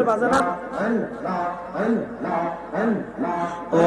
বাজানা ও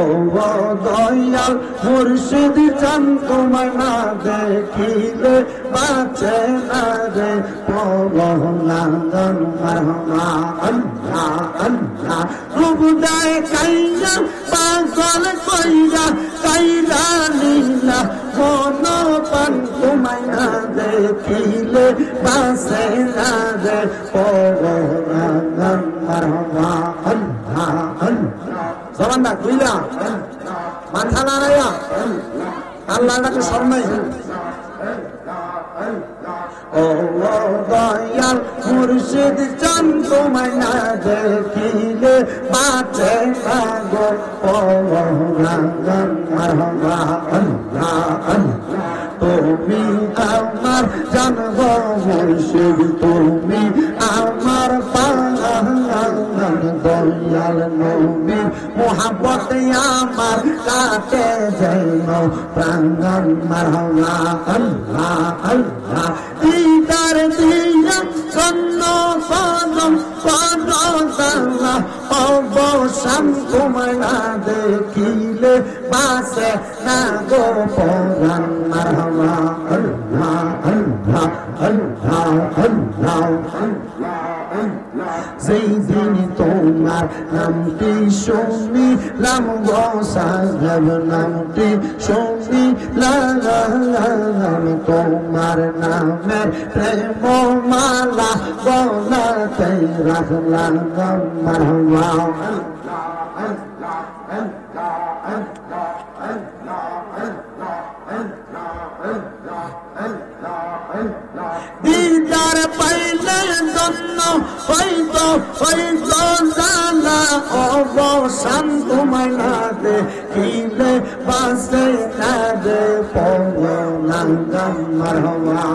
দয়াল মুর্শিদ চান তোমায় না দেখিলে বাঁচে না রে পরনাদন মারহমা আল্লাহ আল্লাহ রূপ দেয় কাইয়া পাগল কইরা কাইরা লীলা মন পান তোমায় না দেখিলে বাঁচে না রে পরনাদন মারহমা আল্লাহ আল্লাহ জবানটা খুইলা মাথা নাড়াইয়া আল্লাহ ডাকে শর্মাই ও দয়াল মুর্শিদ চান তোমায় না দেখিলে বাঁচে না গো পরনাদন মারহমা আল্লাহ আল্লাহ তুমি আমার জানব মুর্শিদ তুমি আমার দয়াল নবীর মোহাব্বতে আমার কাটে যেন প্রাঙ্গন মারহমা আল্লাহ আল্লাহ দিদার দিয়া সন্ন কদম কদম অবসান তোমায় না দেখিলে বাসে না গো পরাণ মারহমা আল্লাহ আল্লাহ আল্লাহ আল্লাহ যেই দিন তোমার নামটি শুনিলাম গো সাহেব নামটি শুনিলাম তোমার নামের প্রেম মালা গলাতে রাখলাম মারহমা দিদার পাইলে জন্য হইতো জানা অবসান তোমায় না দেখিলে বাসে না দে পরনাদন মারহমা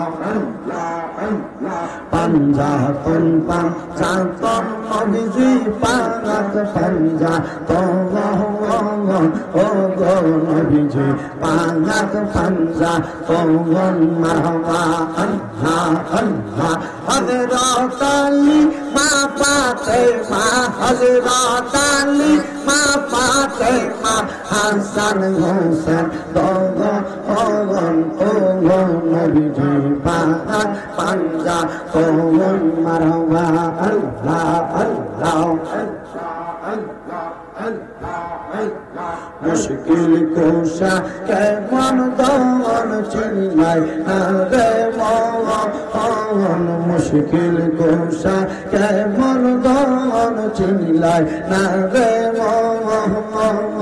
পাঞ্জাতন পাঞ্জাতন নবীজি পাক পাঞ্জাতন ও গো নবীজি পাক পাঞ্জাতন মারহমা আল্লাহ আল্লাহ হযরত আলী মা ফাতেমা হযরত আলী মা ফাতেমা হাসান হোসেন দোগন ও গো নবীজি পাক পাঞ্জাতন মারহমা আল্লাহ আল্লাহ মুশকিল কোশা কেমন দমন চিনাই রে মন মুশকিল কোশা কেমন দমন চিনাই না রে মন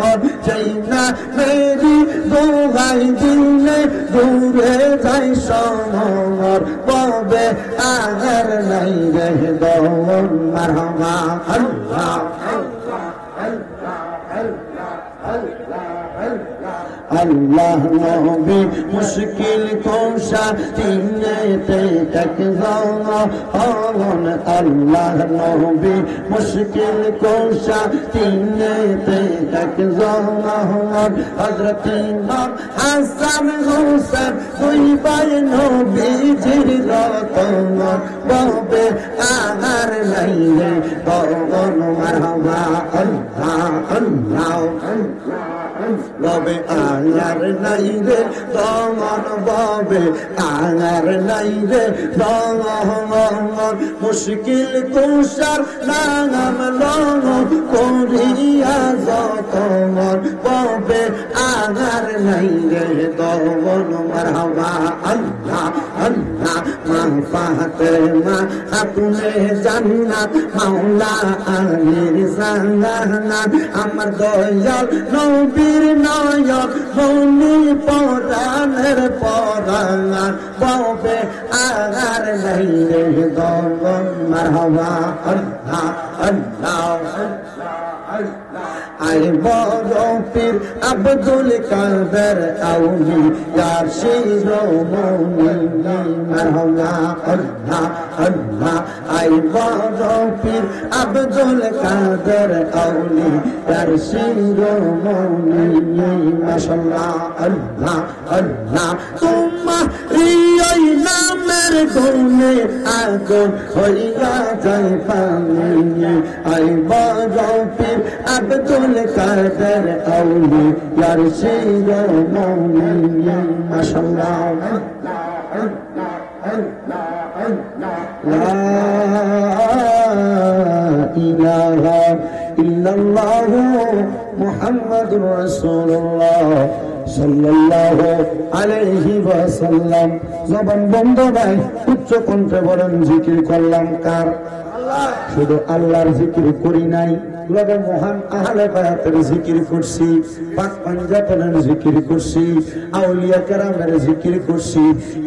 চাইনা মেরি দোহাই দিলে দূরে যাই সমর ববে আগর নাই রে দমন মারহমা আল্লাহ আল্লাহ নবী মুশকিল কোশা তিনেতে একজন আল্লাহ নবী মুশকিল কোশা তিনেতে একজন হযরত ইমাম হাসান হোসেন দুই ভাই নবীজির রতন ববে আহার নাই রে দমন মারহমা আল্লাহ আল্লাহ ববে আঙার নাই রে দমন ববে আঙার নাই রে দমন মুশকিল কুশার নাম লং করিয়া যতন ববে আঙার নাই রে দমন মারহমা আল্লাহ আল্লাহ মা ফাতেমা খাতুনে জান্নাত মাওলা আলীর জান্নাত আমার দয়াল নবীর নায়ক মনি পরাণের পরাণ ববে আগার নাই রে দমন মারহমা আল্লাহ আল্লাহ আই বড় পীর আব্দুল কাদের আউলিয়া শিরোমণি মারহমা আল্লাহ আল্লাহ আই বড় পীর আব্দুল কাদের আউলিয়া শিরোমণি মাশাআল্লাহ আল্লাহ আল্লাহ তোমার এই নাম নামের গুণে আগুন হইয়া যায় পানি আই বড় পীর আব্দুল কাদের আউলিয়ার শিরোমণি মাশাআল্লাহ লা ইলাহা ইল্লাল্লাহু মুহাম্মাদুর রাসূলুল্লাহ সাল্লাল্লাহু আলাইহি ওয়াসাল্লাম। জবান বন্ধ নাই, উচ্চ কণ্ঠে বলেন জিকির করলাম কার? আল্লাহ। শুধু আল্লাহর জিকির করি নাই, লগে মহান আহলে বায়াতের জিকির করছি, পাক পাঞ্জাতনের জিকির করছি, আউলিয়া কেরামের জিকির করছি।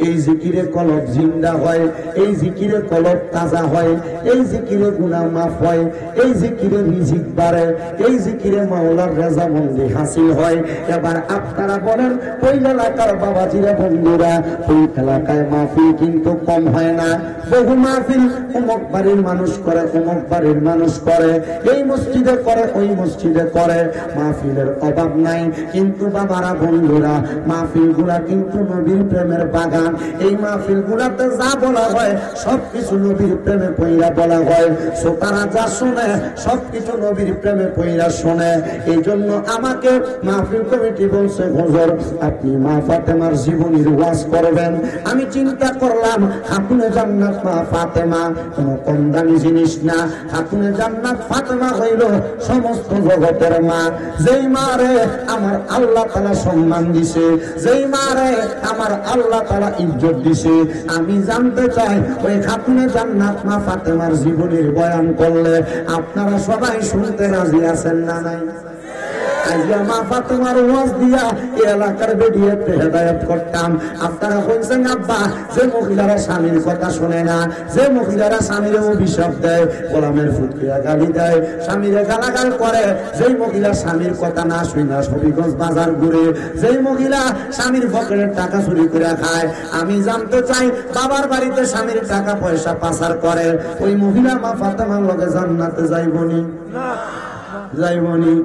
এই জিকিরে কলব জিন্দা হয়, এই জিকিরে কলব তাজা হয়, এই জিকিরে গুনাহ মাফ হয়, এই জিকিরে রিজিক বাড়ে, এই জিকিরে মাওলার রেজামন্দি হাসিল হয়। এবার আপনারা বলেন ওই এলাকার বাবাজিরা বন্ধুরা, ওই এলাকায় মাহফিল কিন্তু কম হয় না। বহু মাহফিল অমুক বাড়ির মানুষ করে, অমুক বাড়ির মানুষ করে, এই মসজিদে করে, ওই মসজিদে করে, মাহফিলের অভাব নাই। কিন্তু বাবারা বন্ধুরা, মাহফিল গুলা কিন্তু নবীর প্রেমের বাগান। এই মাহফিল গুলাতে যা বলা হয় সবকিছু নবীর প্রেমে পইরা বলা হয়। শ্রোতারা যা শুনে সবকিছু নবীর প্রেমে পইরা শুনে। এই জন্য আমাকে মাহফিল কমিটি বলছে, হুজুর আপনি মা ফাতেমার জীবনীর ওয়াজ করবেন। আমি চিন্তা করলাম খাতুনে জান্নাত মা ফাতেমা কোনো কম দামি জিনিস না। খাতুনে জান্নাত ফাতেমা হইল সমস্ত জগতের মা। যেই মারে আমার আল্লাহ তাআলা সম্মান দিছে, যেই মারে আমার আল্লাহ তাআলা ইজ্জত দিছে, আমি জানতে চাই ওই খাতুনে জান্নাত মা ফাতেমার জীবনীর বয়ান করলে আপনারা সবাই শুনতে রাজি আছেন না নাই? আইয়া মা ফাতেমার ওয়াজ দিয়া এই এলাকার বেডিয়াতে হেদায়েত করতাম। আপনারা কইছেন আব্বা যে মহিলারা স্বামীর কথা শুনে না, যে মহিলারা স্বামীর অভিশাপ দেয়, গোলামের ফুটকিয়া গালি দেয়, স্বামীরে গালাগাল করে, যেই মহিলা স্বামীর কথা না শুনে হবিগঞ্জ বাজার ঘুরে, যেই মহিলা স্বামীর পকেটের টাকা চুরি করে খায়, আমি জানতে চাই বাবার বাড়িতে স্বামীর টাকা পয়সা পাচার করে, ওই মহিলা মা ফাতেমার লগে জান্নাতে যাইবনি? যাইবনি।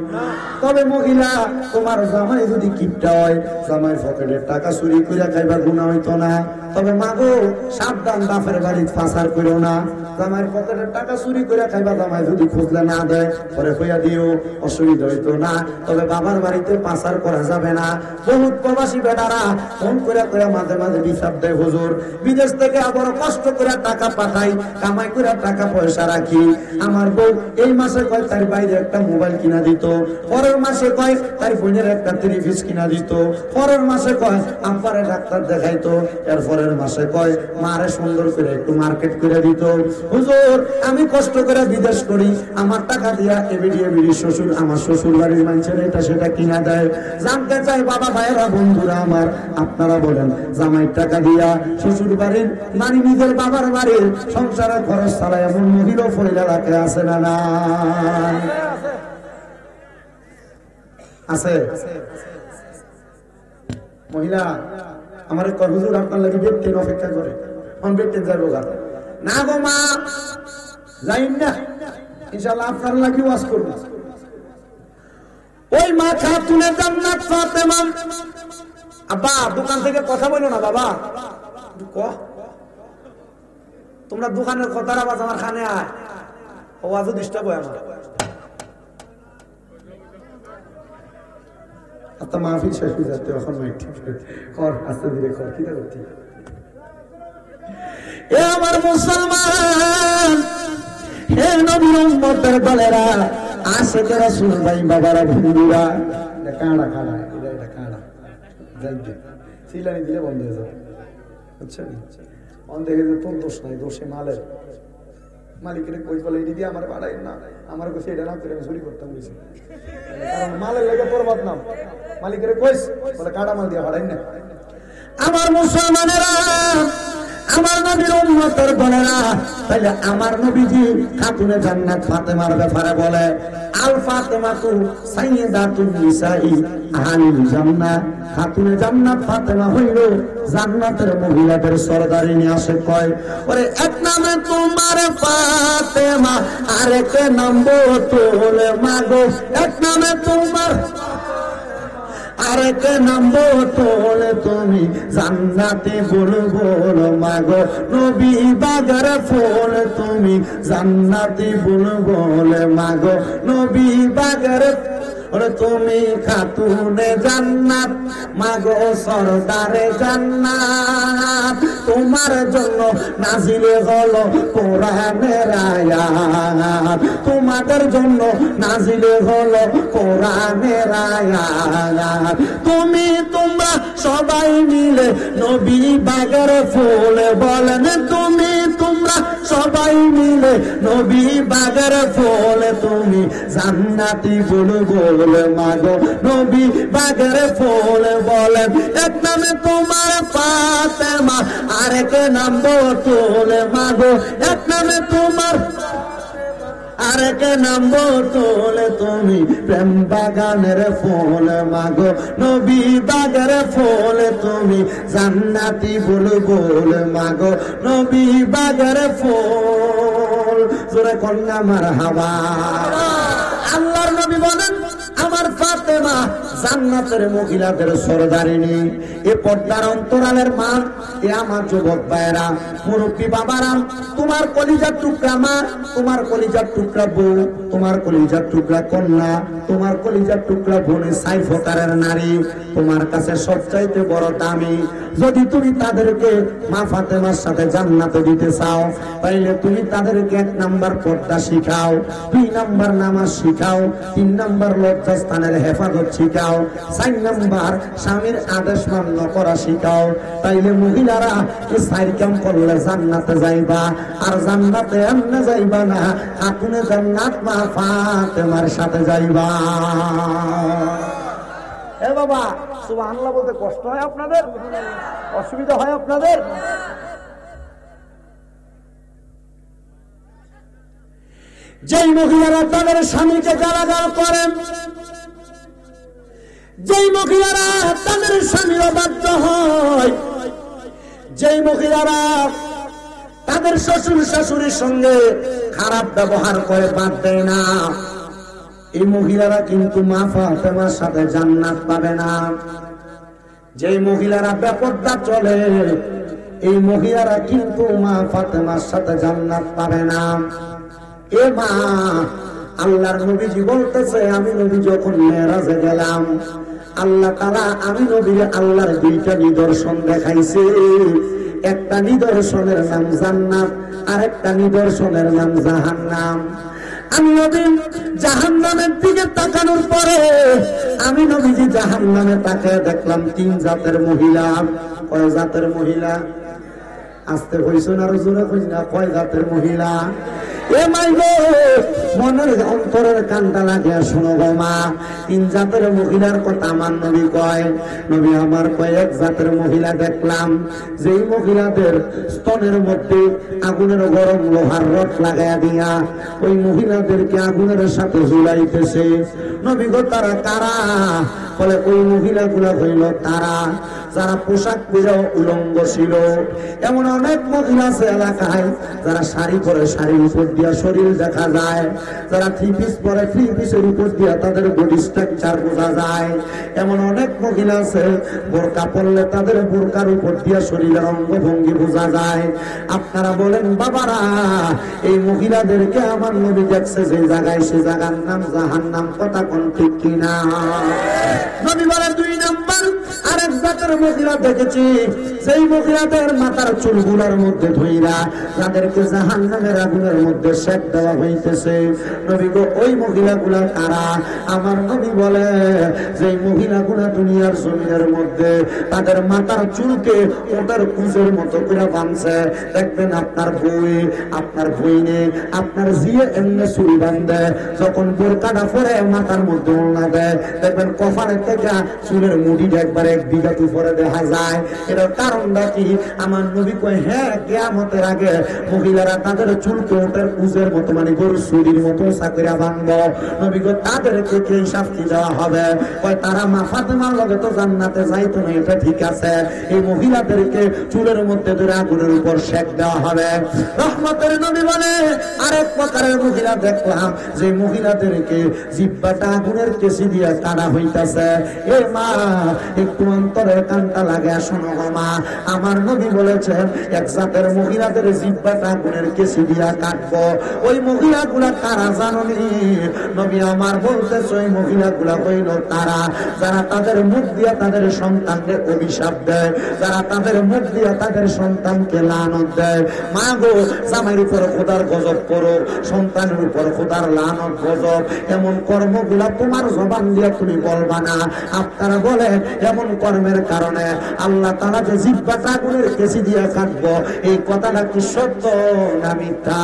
তবে মহিলা তোমার জামাই যদি কিপটা হয়, জামাই পকেটের টাকা চুরি করে খাইবার গুনাহ হইতো না। তবে মাগো সাবধান, বাপের বাড়ি পাচার করো না। জামাইয়ের পকেটের টাকা চুরি করে খাইবা, জামাই যদি খুঁজলে না দেয় পরে কইয়া দিও, অসুবিধা হইতো না। তবে বাবার বাড়িতে পাচার করা যাবে না। বহুত প্রবাসী বেটারা ফোন করে করে মাঝে মাঝে বিচার দেয়, হুজুর বিদেশ থেকে আবার কষ্ট করে টাকা পাঠাই, কামাই করে টাকা পয়সা রাখি। আমার বউ এই মাসে কয় তার বাইরে একটা মোবাইল কিনা দিত, পরের মাসে কয় তার বোনের একটা ত্রিপিস কিনা দিত, পরের মাসে কয় আব্বারে ডাক্তার দেখাইতো, এর পরের মাসে কয় মারে সুন্দর করে একটু মার্কেট করে দিত। হুজুর আমি কষ্ট করে বিদেশ করি, আমার টাকা দিয়া এবিডি শ্বশুর আমার শ্বশুর বাড়ির মানুষের এটা সেটা কিনা দেয়। জানতে চাই বাবা ভাইয়েরা বন্ধুরা আমার, আপনারা বলেন জামাইয়ের টাকা দিয়া শ্বশুর বাড়ির মানে নিজের বাবার বাড়ির সংসারের খরচ চালায় এমন মহিলা ফইলা রাখে আছে না না? আছে মহিলা আমার হুজুর আপনার লাগে বেডটেন অপেক্ষা করে, আমি বেডটেন যাবো না গো মা, যাই না, ইনশাআল্লাহ আপনার লাগে ওয়াজ করব। ওই মা খাতুনে জান্নাত ফাতেমা। আব্বা দোকান থেকে কথা বলো না বাবা, তোমরা দোকানের কথার আওয়াজ আমার কানে আয়, আওয়াজও ডিস্টার্ব হয় আমার। আপনার মাহফিল শেষ হয়ে যাচ্ছে এখন, কর আস্তে ধীরে কর, কি করতে এ আমার মুসলমান, হে নবীর উম্মতের দলেরা, আশিকে রাসূল ভাই বাবারা বন্ধুরা, কাঁড়া কাঁড়া এটা কাঁড়া যাইবে সিলানি দিলে বন্ধ হয়ে যাবে, বুঝছেন? অন দেখে যে তোর দোষ নাই, দোষে মালের মালিকের কই বলে এটি দিয়ে আমার বাড়াই না, আমার কাছে এটা না করে আমি চুরি করতাম বলছি, কারণ মালের লেগে পরবাদ নাম মালিকের কইস বলে কাঁড়া মাল দিয়ে বাড়াই না। আমার মুসলমানেরা, আমার নবীর উম্মতের বোনেরা, তাইলে আমার নবীজি খাতুনে জান্নাত ফাতেমার ব্যাপারে বলে আল ফাতেমাতু সাইয়্যিদাতুন নিসাই আহলিল জান্নাহ। খাতুনে জান্নাত ফাতেমা হইল জান্নাতের মহিলাদের সরদারিনী। আসে কয় ওরে এক নামে তোমার ফাতেমা, আরেক নাম বতুল মাগো, এক নামে তোমার আরেক নামবো তোলে তুমি জান্নাতি বুলবুল মাগো নবী বাগের ফুল তুমি জান্নাতি বুলবুল মাগো নবী বাগের তুমি খাতুনে জান্নাত মাগো সরদারে জান্নাত তোমার জন্য নাজিলে হলো কোরআনের আয়াত তোমাদের জন্য নাজিলে হলো কোরআনের আয়াত তোমরা সবাই মিলে নবী বাগের ফুল বলেন তোমরা সবাই মিলে নবী বাগের ফুল তুমি জান্নাতি বুলবুল মাগো নবী বাগের ফুল বলেন এক নামে তোমার ফাতেমা আরেক নাম বতুল মাগো এক নামে তোমার আরেক নাম বতুল তুমি প্রেম বাগানের ফুল মাগো নবী বাগের ফুল তুমি জান্নাতি বুলবুল মাগো নবী বাগের ফুল জোরে কন্যা মারহাবা। আল্লাহর নবী বলেন আমার ফাতেমা জান্নাতের মহিলাদের সরদারিনী এ পর্দার অন্তরালের মা এ আমার যুবক ভাইরা মুরব্বী বাবারা তোমার কলিজার টুকরা মা তোমার কলিজার টুকরা বউ তোমার কলিজার টুকরা কন্যা তোমার কলিজার টুকরা বোনে সাই ফকারের নারী তোমার কাছে সবচাইতে বড় দামি যদি তুমি তাদেরকে মা ফাতেমার সাথে জান্নাতে দিতে চাও তাইলে তুমি তাদেরকে 1 নাম্বার পর্দা শিখাও 2 নাম্বার নামাজ শিখাও 3 নাম্বার লজ্জাস্থানের হেফাজত শিখাও 4 নাম্বার স্বামীর আদেশ মান্য করা শিখাও তাইলে মহিলারা এই 4 কাম করলে জান্নাতে যাইবা আর জান্নাতে এমনে যাইবা না খাতুনে জান্নাত মা ফাতেমার সাথে যাইবা। এ বাবা সুবহানাল্লাহ বলতে কষ্ট হয় আপনাদের অসুবিধা হয় আপনাদের যেই মহিলারা তাদের স্বামীকে গালাগাল করেন যেই মহিলারা তাদের স্বামীর অবাধ্য হয় যেই মহিলারা তাদের শ্বশুর শাশুড়ির সঙ্গে খারাপ ব্যবহার করে বাদ দেয় না এই মহিলারা কিন্তু মা ফাতেমার সাথে জান্নাত পাবে না। যেই মহিলারা বেপরদা চলে এই মহিলারা কিন্তু মা ফাতেমার সাথে জান্নাত পাবে না। এ মা আল্লাহর নবীজি বলতেছে আমি নবী যখন মেরাজে গেলাম আল্লাহ তাআলা আমি নবীর আল্লাহর 2টা নিদর্শন দেখাইছে একটা নিদর্শনের নাম জান্নাত আর একটা নিদর্শনের নাম জাহান্নাম। আমি নবী জাহান্নামের দিকে তাকানোর পরে আমি নবীজি জাহান্নামে তাকিয়ে দেখলাম 3 জাতের মহিলা। কয় জাতের মহিলা? আস্তে কইছেন আর জোরে কইছেন না কয় জাতের মহিলা? এ মাই গো মনের অন্তরের কানটা লাগিয়া শোনো গো মা 3 জাতের মহিলার কথা আমার নবী কয় নবী আমার কয় 1 জাতের মহিলা দেখলাম যেই মহিলাদের স্তনের মধ্যে আগুনের গরম লোহার রড লাগায়া দিয়া ওই মহিলাদেরকে আগুনের সাথে ঝুলাইতেছে। নবী গো তারা কারা? বলে ওই মহিলাগুলা হইল তারা যারা পোশাক পরে উলঙ্গ ছিল। এমন অনেক মহিলা আছে এলাকায় যারা শাড়ি পরে শাড়ির উপর দিয়া শরীর দেখা যায়, যারা 3 পিস পরে 3 পিসের উপর দিয়া তাদের বডি স্ট্রাকচার বোঝা যায়। এমন অনেক মহিলা আছে বোরকা পরলে তাদের বোরকার উপর দিয়া শরীরের অঙ্গভঙ্গি বোঝা যায়। আপনারা বলেন বাবারা এই মহিলাদেরকে আমার নবী দেখছে যে জায়গায় সে জায়গার নাম জাহান্নাম। কথা কোন ঠিক কিনা? নবী বলেন 2 নাম্বার আরেক জাতের মহিলা দেখেছি সেই মহিলাদের মাথার চুলগুলোর মধ্যে ধইরা যাদেরকে জাহান্নামের আগুনের মধ্যে সেক দেওয়া হইতেছে। নবী গো ওই মহিলাগুলা কারা? আমার নবী বলে যে মহিলাগুলা দুনিয়ার জমিনের মধ্যে তাদের মাথার চুলকে ওটার কুজের মতো করে বাঁধছে। দেখবেন আপনার বই আপনার বইনে আপনার জিয়ে এমনি চুল বাঁধে যখন বোরকাটা পরে মাথার মধ্যে ওড়না দেয় দেখবেন কপালের থেকে চুলের মুড়িটা একবার 1 বিঘা উপরে দেখা যায়। এর কারণটা কি? আমার নবী কয়, হ্যাঁ, কিয়ামতের আগে মহিলারা তাদের চুলকে ওটার কুজের মতো, মানে গরুর চুরির মতো চাকরিয়া বাঁধবো। নবী কয়, তাদেরকে কি শাস্তি দেওয়া হবে? কয়, তারা মা ফাতেমার লগে তো জান্নাতে যাইতো না, এটা ঠিক আছে, এই মহিলাদেরকে চুলের মধ্যে ধরে আগুনের উপর সেক দেওয়া হবে। রহমতের নবী বলে, আরেক প্রকারের মহিলা দেখলাম, যে মহিলাদেরকে জিহ্বাটা আগুনের কেসি দিয়ে কাটা হইতাছে। এ মা, একটু অন্তরের কানটা লাগে, শোনো মা, আমার নবী বলেছেন এক জাতের মহিলাদের জিহ্বাটা আগুনের কেসি দিয়া কাটবো। ওই মহিলাগুলা কারা জানোনি? নবী আমার বলতেছে, ওই মহিলাগুলা হইল তারা যারা তাদের মুখ দিয়া তাদের সন্তানকে অভিশাপ দেয়, যারা তাদের মুখ দিয়া তাদের সন্তানকে লানত দেয়। মা গো, জামাইয়ের উপর খোদার গজব করো, সন্তানের উপর খোদার লানত গজব, এমন কর্মগুলা তোমার জবান দিয়া তুমি বলবা না। আপনারা বলেন, এমন কর্মের কারণে আল্লাহ তাআলা যে জিহ্বাটা আগুনের কেসি দিয়া কাটবো, এই কথাটা কি সত্য না মিথ্যা?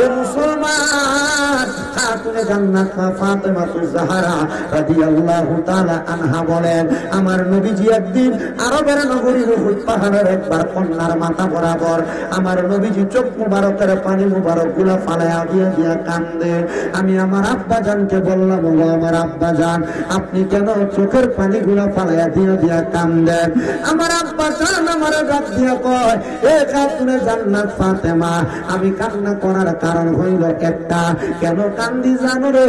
এ মুসলমান, খাতুনে জান্নাত ফাতেমা জাহরা রাদিয়াল্লাহু তাআলা আনহা বলেন, আমার নবীজি একদিন আরবের নগরী উহুদ পাহাড়ের একবার কন্যার মাথা বরাবর আমার নবীজি চোখ মুবারকের পানি মুবারক গুলা ফালায়া দিয়ে দিয়া কান্দে। আমি আমার আব্বা জানকে বললাম, ও আমার আব্বা জান, আপনি কেন চোখের পানি গুলা ফালায়া দিয়ে দিয়া কান্দেন? আমার আব্বা জান আমার ডাক দিয়া কয়, এ খাতুনে জান্নাত ফাতেমা, আমি কান্না করার কারণ হইল একটা। কেন কান্দি জানো রে?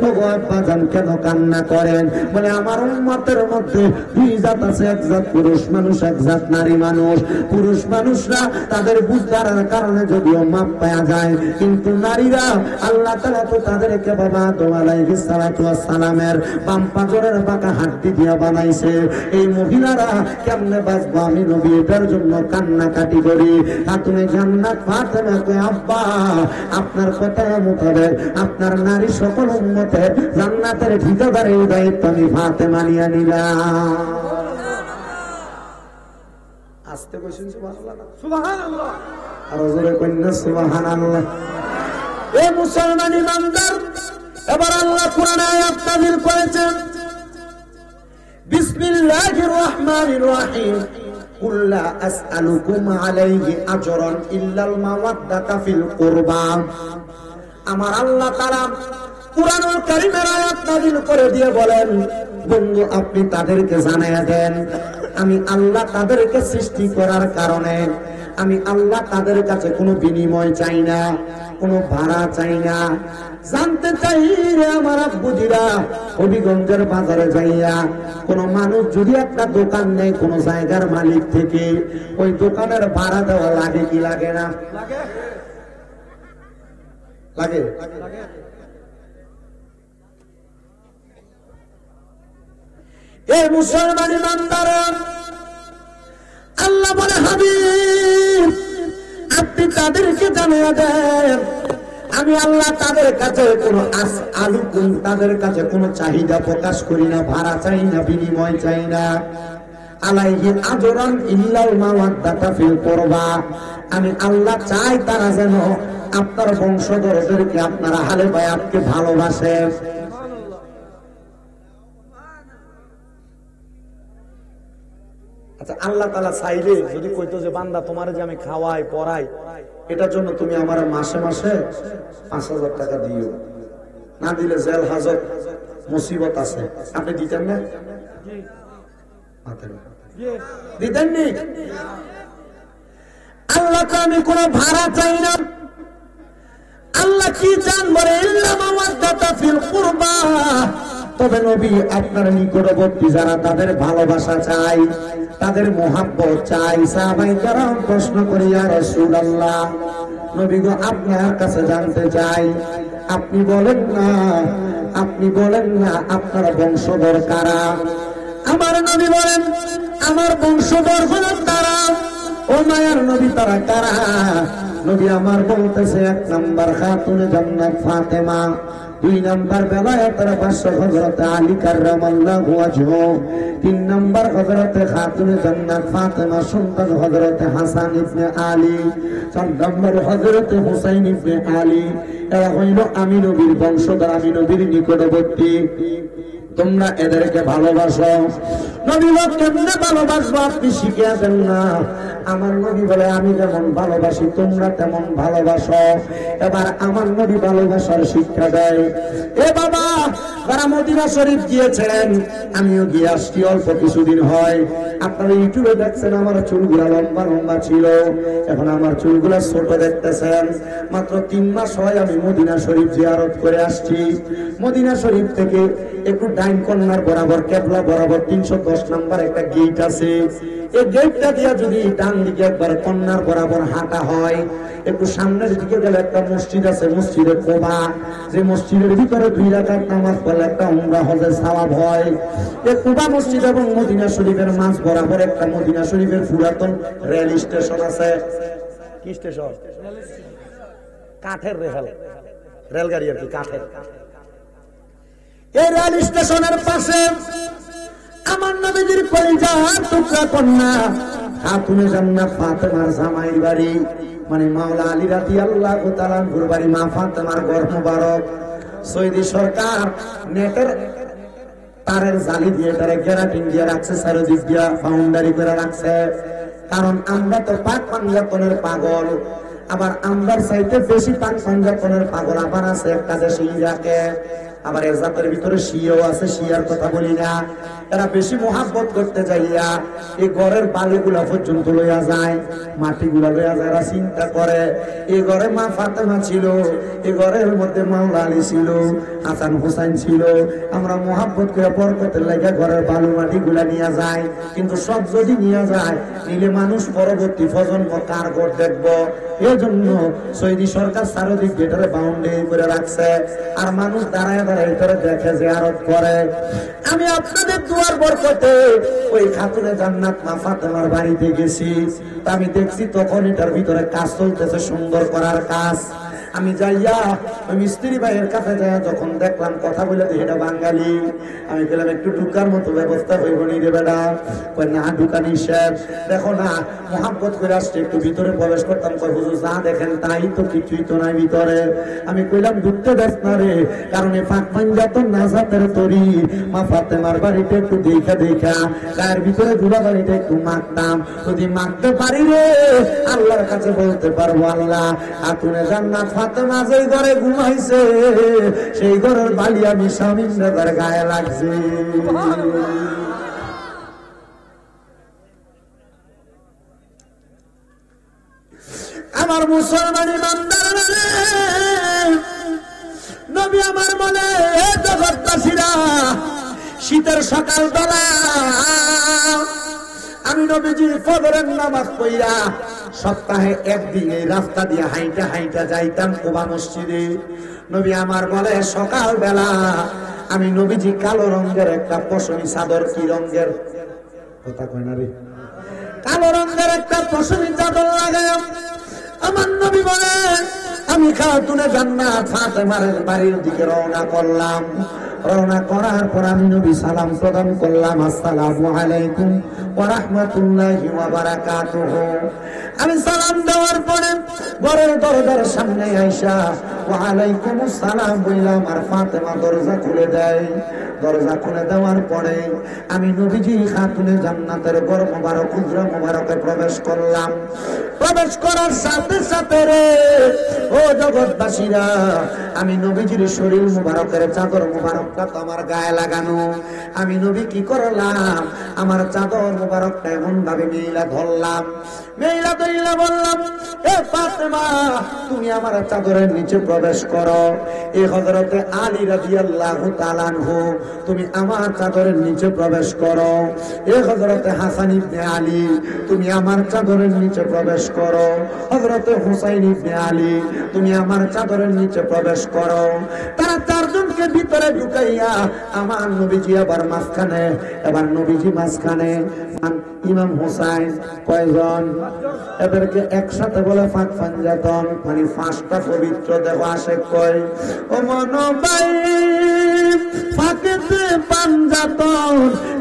ও আব্বা জান, কেন কান্না করেন? বলে, আমার উম্মতের মধ্যে দুই জাত আছে, এক জাত পুরুষ মানুষ, এক জাত নারী মানুষ। পুরুষ মানুষরা তাদের বুঝার কারণে যদিও মাপ পাওয়া যায়, কিন্তু নারীরা আল্লাহ তাআলা তো তাদেরকে বাবা আদম আলাইহিস সালাতু ওয়াস সালামের বাম পাজরের বাঁকা হাড্ডি দিয়া বানাইছে। এই মহিলারা কেমনে বাঁচবো? আমি নবী এটার জন্য কান্নাকাটি করি। খাতুনে জান্নাত ফাতেমা কয়, আব্বা, আপনার কথা মোতাবেক আপনার নারী সকল উম্মতের জান্নাতের ঠিকাদারের দায়িত্ব আমি ফাতেমা নিয়ে নিলাম। আস্তে কইছেন সুবহানাল্লাহ, আর জোরে কইনা সুবহানাল্লাহ। এ মুসলমান ইমানদার, এবার আল্লাহ কোরআনে আয়াত নাযিল করেছেন, বিসমিল্লাহির রহমানির রহিম, কুল লা আসআলুকুম আলাইহি আজরান ইল্লাল মাওয়াদ্দাতা ফিল কুরবা। আমার আল্লাহ তাআলা কুরআনুল কারীমের আয়াত নাযিল করে দিয়ে বলেন, বন্ধু, আপনি তাদেরকে জানায়া দেন, আমি আল্লাহ তাদেরকে সৃষ্টি করার কারণে আমি আল্লাহ তাদের কাছে কোনো বিনিময় চাই না, কোনো ভাড়া চাই না। জানতে চাই রে আমার আব্বুজিরা, হবিগঞ্জের বাজারে যাইয়া কোন মানুষ যদি একটা দোকান নেয় কোন জায়গার মালিক থেকে, ওই দোকানের ভাড়া দেওয়া লাগে কি লাগে না? লাগে। এই মুসলমান ইমানদার, আল্লাহ বলে, হাবিব, আপনি তাদেরকে জানিয়ে দেন, আমি আল্লাহ তাদের কাছে কোনো তাদের কাছে কোনো চাহিদা প্রকাশ করি না, ভাড়া চাই না, বিনিময় চাই না। আলাইহি আজরান ইল্লাল মাওয়াদ্দাতা ফিল কুরবা, আমি আল্লাহ চাই তারা যেন আপনার বংশধরদেরকে আপনারা হালে বায়াতকে ভালোবাসে। আচ্ছা, আল্লাহ তাআলা চাইলে যদি কইতো যে বান্দা তোমারে যে আমি খাওয়াই পড়াই, এটার জন্য তুমি আমার মাসে মাসে ৫,০০০ টাকা দিও, না দিলে জেল হাজত মুসিবত আছে, আপনি দিতেন না? দিতেন নি? আল্লাহকে আমি কোনো ভাড়া চাই না। আল্লাহ কি চান বলে, ইল্লা মাওয়াদ্দাতা ফিল কুরবা, তবে নবী আপনার নিকটবর্তী যারা তাদের ভালোবাসা চাই, তাদের মোহাব্বত চাই। সাহাবায়ে কেরাম প্রশ্ন করি, ইয়া রাসূলুল্লাহ, নবী গো, আপনার কাছে জানতে চাই, আপনি বলেন না, আপনি বলেন না আপনার বংশধর কারা? আমার নবী বলেন, আমার বংশধর হলো তারা। ও মায়ার নবী, তারা কারা? নবী আমার বলতেছে, ১ নাম্বার খাতুনে জান্নাত ফাতেমা, ২ নাম্বার বেলায়েতের বাদশা হযরত আলী কাররামাল্লাহু ওয়াজহু, ৩ নাম্বার হযরতে খাতুনে জান্নাত ফাতেমা সন্তান হযরতে হাসান ইবনে আলী, ৪ নাম্বার হযরতে হুসাইন ইবনে আলী। এরা হইল আমি নবীর বংশধর, আমি নবীর নিকটবর্তী। তোমরা এদেরকে ভালোবাসো। নবী বলে কেমনে ভালোবাসবো আপনি শিখিয়ে দেন না। আমার নবী বলে আমি যেমন ভালোবাসি তোমরা তেমন ভালোবাসো। এবার আমার নবী ভালোবাসার শিক্ষা দেয়। এ বাবা, যারা মদিনা শরীফ গিয়েছেন, আমিও গিয়ে আসছি অল্প কিছুদিন হয়। আপনারা ইউটিউবে দেখছেন আমার চুলগুলা লম্বা লম্বা ছিল, এখন আমার চুলগুলা ছোট দেখতেছেন। মাত্র 3 মাস হয় আমি মদিনা শরীফ জিয়ারত করে আসছি। মদিনা শরীফ থেকে একটু ডাইন কর্নার বরাবর কেবলা বরাবর 310 নাম্বার একটা গেট আছে। এই গেটটা দিয়া যদি ডান দিকে একবার কর্নার বরাবর হাঁটা হয়, একটু সামনের দিকে গেলে একটা মসজিদ আছে, মসজিদে কোবা। যে মসজিদের ভিতরে 2 রাকাত নামাজ পড়লে একটা উমরা হজের সওয়াব হয়। এই কোবা মসজিদ এবং মদিনা শরীফের মাঝ বরাবর একটা মদিনা শরীফের পুরাতন রেল স্টেশন আছে। কি স্টেশন? কাঠের রেলগাড়ি আর কি, কাঠের। এই রেল স্টেশনের পাশে আমার নবীজির কলিজার টুকরা কন্যা খাতুনে জান্নাত ফাতেমার জামাইর বাড়ি, মানে মাওলা আলী রাদিয়াল্লাহু তাআলা আনহুর বাড়ি, মা ফাতেমার ঘর মুবারক। সৌদি সরকার নেটের তারের জালি দিয়ে তারা গ্যারাটিং দিয়ে রাখছে, চারিদিক দিয়ে বাউন্ডারি করে রাখছে। কারণ আমরা তো পাক পাঞ্জাতনের পাগল, আবার আমরার চাইতে বেশি পাক পাঞ্জাতনের পাগল আবার আছে একটা দেশে ইরাকে। আবার এর জাতের ভিতরে শিয়াও আছে, শিয়ার কথা বলি না। এরা বেশি মোহাব্বত করতে যাইয়া এই ঘরের বালিগুলা পর্যন্ত লইয়া যায়, মাটিগুলা লইয়া যায়। এরা চিন্তা করে এই ঘরে মা ফাতেমা ছিল, এই ঘরের মধ্যে মাওলা আলী ছিল, হাসান হোসেন ছিল। আমরা মোহাব্বত করে বরকতের লাগা ঘরের বালু মাটিগুলা নিয়ে যায়। কিন্তু সব যদি নিয়ে যায়, নিলে মানুষ পরবর্তী প্রজন্ম কার ঘর দেখবো। এই জন্য সৌদি সরকার চারদিক গেটারে বাউন্ডারি করে রাখছে, আর মানুষ দাঁড়ায় দাঁড়ায় করে দেখে, জিয়ারত করে। আমি আপনাদের দুয়ার বরকতে ওই খাতুনে জান্নাত মা ফাতেমার বাড়িতে গেছি। তা আমি দেখছি তখন এটার ভিতরে কাজ চলতেছে, সুন্দর করার কাজ। আমি যাইয়া ওই মিস্ত্রি ভাইয়ের কাছে যাইয়া যখন দেখলাম, কথা বলে দেখি এটা বাঙালি। আমি বললাম একটু ঢুকার মতো ব্যবস্থা হইব নি রে বেটা? কই না, ঢুকা নিষেধ। দেখো না, মোহাব্বত করে আসছে, একটু ভিতরে প্রবেশ করতাম। কই হুজুর যা দেখেন তাই তো, কিছুই তো নাই ভিতরে। আমি কইলাম ঢুকতে দেখ না রে, কারণ এই পাক পাঞ্জাতন নাজাতের তরি মা ফাতেমার বাড়িতে একটু দেখা দেখা গায়ের ভিতরে ধুলা বাড়িতে একটু মাখতাম। যদি মাখতে পারি রে, আল্লাহর কাছে বলতে পারবো আল্লাহ খাতুনে জান্নাত ফাতেমা যেই ঘরে ঘুমাইছে, সেই ঘরের বালি আমি স্বামীর নেতার গায়ে লাগছে। আমার মুসলমান ইমানদার নবী আমার মনে জগৎবাসীরা, শীতের সকাল বেলা আমি নবীজি ফজরের নামাজ পড়িয়া সপ্তাহে একদিন এই রাস্তা দিয়ে হাইটা হাইটা যাইতাম কোবা মসজিদে। নবী আমার বলে সকাল বেলা আমি নবীজি কালো রঙের একটা পশমি চাদর, কি রঙের কথা কয় না রে, কালো রঙের একটা পশমি চাদর লাগাই আমার নবী বলে আমি খাতুনে জান্নাত ফাতেমার বাড়ির দিকে রওনা করলাম। রওনা করার পর আমি নবী সালাম প্রদান করলাম, আসসালামু আলাইকুম ওয়া রাহমাতুল্লাহি ওয়া বারাকাতুহু। আমি সালাম দেওয়ার পরে ঘরের দরজার সামনে আইসা ওয়া আলাইকুম আসসালাম বললাম, আর ফাতেমা দরজা খুলে দেয়। দরজা খুলে দেওয়ার পরে আমি নবীজি খাতুনে জান্নাতের ঘর মোবারক, হুজরা মোবারকে প্রবেশ করলাম। প্রবেশ করার সাথে সাথে রে ও জগৎবাসীরা, আমি নবীজির শরীর মুবারকের চাদর মুবারকটা তো আমার গায়ে লাগানো। আমি নবী কি করলাম, আমার চাদর মুবারকটা এমন ভাবে মেইলা ধরলাম, মেইলা ধরিলা বললাম, এ ফাতেমা তুমি আমার চাদরের নিচে প্রবেশ করো। এই হযরতে আলী রাদিয়াল্লাহু তাআলা আনহু তুমি আমার চাদরের নিচে প্রবেশ করো। এই হযরতে হাসান ইবনে আলী তুমি আমার চাদরের নিচে প্রবেশ করো। হযরতে হুসাইন ইবনে আলী তুমি আমার চাদরের নিচে প্রবেশ করো। তারা চারজনকে ভিতরে ঢুকাইয়া আমার নবীজি আবার মাঝখানে, এবার নবীজি মাঝখানে, ইমাম হুসাইন কয়জন? এদেরকে একসাথে বলে পাক পাঞ্জাতন, মানে 5টা পবিত্র দেহ আসে। কয় ও মনোবাই ফাঁকেতে পাঞ্জাতন,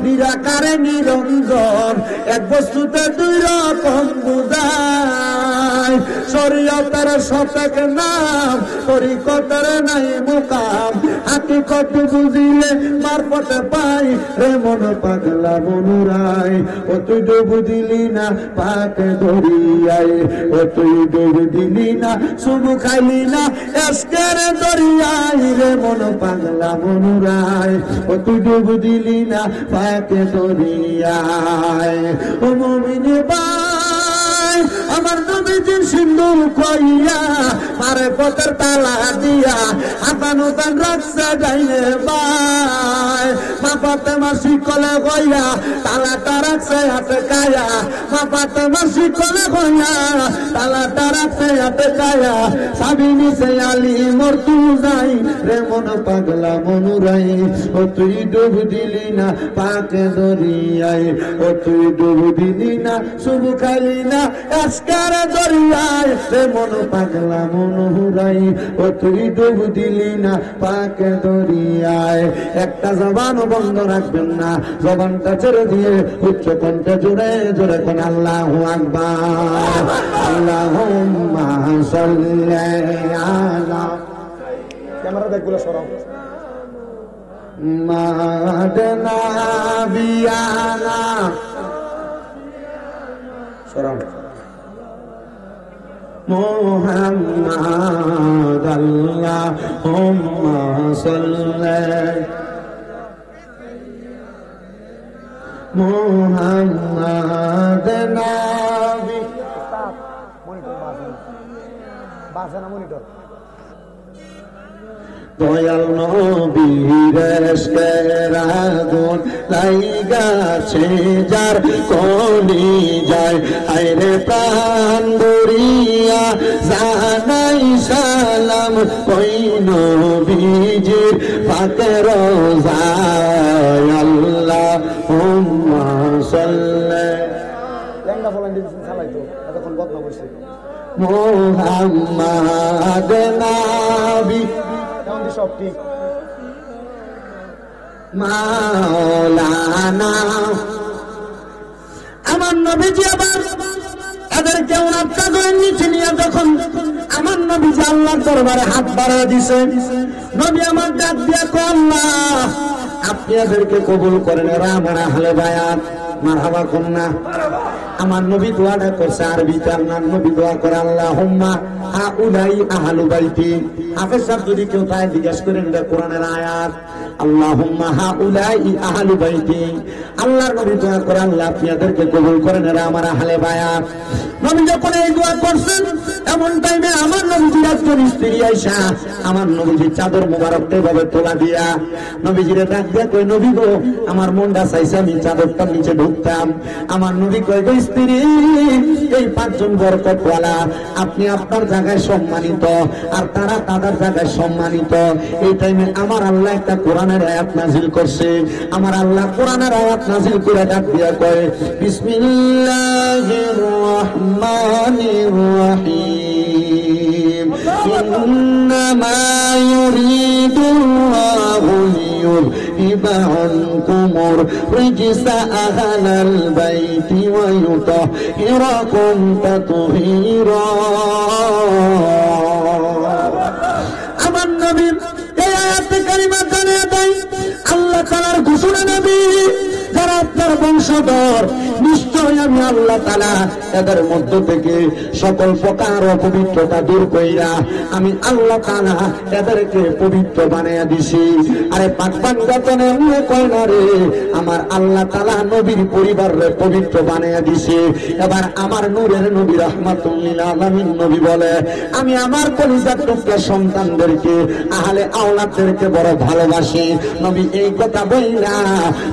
নিরাকারে নিরঞ্জন, এক বস্তুতে 2 রকম বুঝায়। নাই, শরীয়তের সতেক নাম, তরিকতের নাই মুকাম, হাকিকত বুঝিলে মারফতে পাই রে মন পাগলা মনুরাই। ও তুই ডুব দিলি না পাক দরিয়ায়, ও তুই ডুব দিলি না শুধু খাইলি না এসকের দরিয়ায় রে মন পাগলা মনুরাই। ও তুই ডুব দিলি না পাক দরিয়ায়। ও মুমিনে ভাই আমার নবীজির সিন্দুর কইয়া মারে পথের তালা দিয়া হাতান উতান রাখছে যাইলে ভাই। মা ফাতেমা শিকলে কইয়া তালাটা রাখছে হাতে কায়া, মা ফাতেমা শিকলে কইয়া তালাটা রাখছে হাতে কায়া। সাবি নিছে আলী মরতু যাই রে মন পাগলা মনুরাই। ও তুই ডুব দিলি না পাক দরিয়ায়, ও তুই ডুব দিলি না শুধু খাইলি না এসকার দরিয়ায় রে মন পাগলা মনুরাই। ও তুই ডুব দিলি না পাক দরিয়ায়। একটা জবান বন্ধ রাখবেন না, জবানটা ছেড়ে দিয়ে উচ্চ কণ্ঠে জোরে জোরে কোন আল্লাহু আকবার। আল্লাহুম্মা সাল্লি আলা, ক্যামেরা দেখগুলো সরাও, মাদনা বিয়ানা সরাও, মুহাম্মাদ আল্লাহুম্মা সাল্লি মুহাম্মাদ নবী। মনিটর দয়াল নবীর এশকের আগুন লাইগাছে যার কলি যায়, আইরে প্রাণ দরিয়া জানাই সালাম ওই নবীজির পাকে রোজায়। আল্লাহুম্মা সাল্লি লেঙ্গা বলেন দিছেন চালাইতো এতক্ষণ বদনাম হইছে। মুহাম্মাদ নবী কেমন দি সব ঠিক মাওলানা। আমার নবীজি আবার এদেরকে ওনার চাদরের নিচে নিয়ে যখন আমার নবীজি আল্লাহর দরবারে হাত বাড়িয়ে দিছে, নবী আমার ডাক দিয়া কয় আল্লাহ আপনি এদেরকে কবুল করেন, এরা আমার আহলে বায়াত। মারহাবা কন্যা। আমার নবী দোয়াটা করছে আরবিতে, আল্লাহর নবী দোয়া করে আল্লাহুম্মা হাউলাই আহলু বাইতি। হাফেজ সাহেব যদি কেউ তাই জিজ্ঞেস করেন এটা কোরআনের আয়াত। আল্লাহুম্মা হাউলাই আহলু বাইতি, আল্লাহর নবী দোয়া করে আল্লাহ আপনি এদেরকে কবুল করেন, এরা আমার আহলে বায়াত। নবী যখন এই দোয়া করছেন এমন টাইমে আমার নবীজির একজন স্ত্রী আইসা আমার নবীজির চাদর মোবারকটা এভাবে তোলা দিয়া নবীজিরে ডাক দিয়া কই নবী গো আমার মনটা চাইছে আমি চাদরটার নিচে ঢুকতাম। আমার নবী কয় গো স্ত্রী এই পাঁচজন বরকতওয়ালা আপনি আপনার জায়গায় সম্মানিত আর তারা তাদের জায়গায় সম্মানিত। এই টাইমে আমার আল্লাহ একটা কোরআনের আয়াত নাজিল করছে। আমার আল্লাহ কোরআনের আয়াত নাজিল করে ডাক দিয়া কয় বিসমিল্লাহির রহমানির রহিম ইন্নামা ইউরিদুল্লাহু লিয়ুযহিবা আনকুমুর রিজসা আহলাল বাইতি ওয়া ইউতাহিরাকুম তাতহীরা। আমার নবী এই আয়াতে কারিমা জানিয়ে দেয় আল্লাহ তাআলার ঘোষণা, নবী যারা আপনার বংশধর নিশ্চয় আমি আল্লাহ তাআলা এদের মধ্য থেকে সকল প্রকার অপবিত্রতা দূর কইরা আমি আল্লাহ তাআলা এদেরকে পবিত্র বানাইয়া দিছি। আরে পাকবান গাতনে উনি কয় না রে আমার আল্লাহ তাআলা নবীর পরিবারের পবিত্র বানাইয়া দিছে। এবার আমার নূরের নবী রাহমাতুল লিল আলামিন নবী বলে আমি আমার কলিজার টুকরা সন্তানদেরকে আহলে আওলাদদেরকে বড় ভালোবাসি। নবী এই কথা বইলা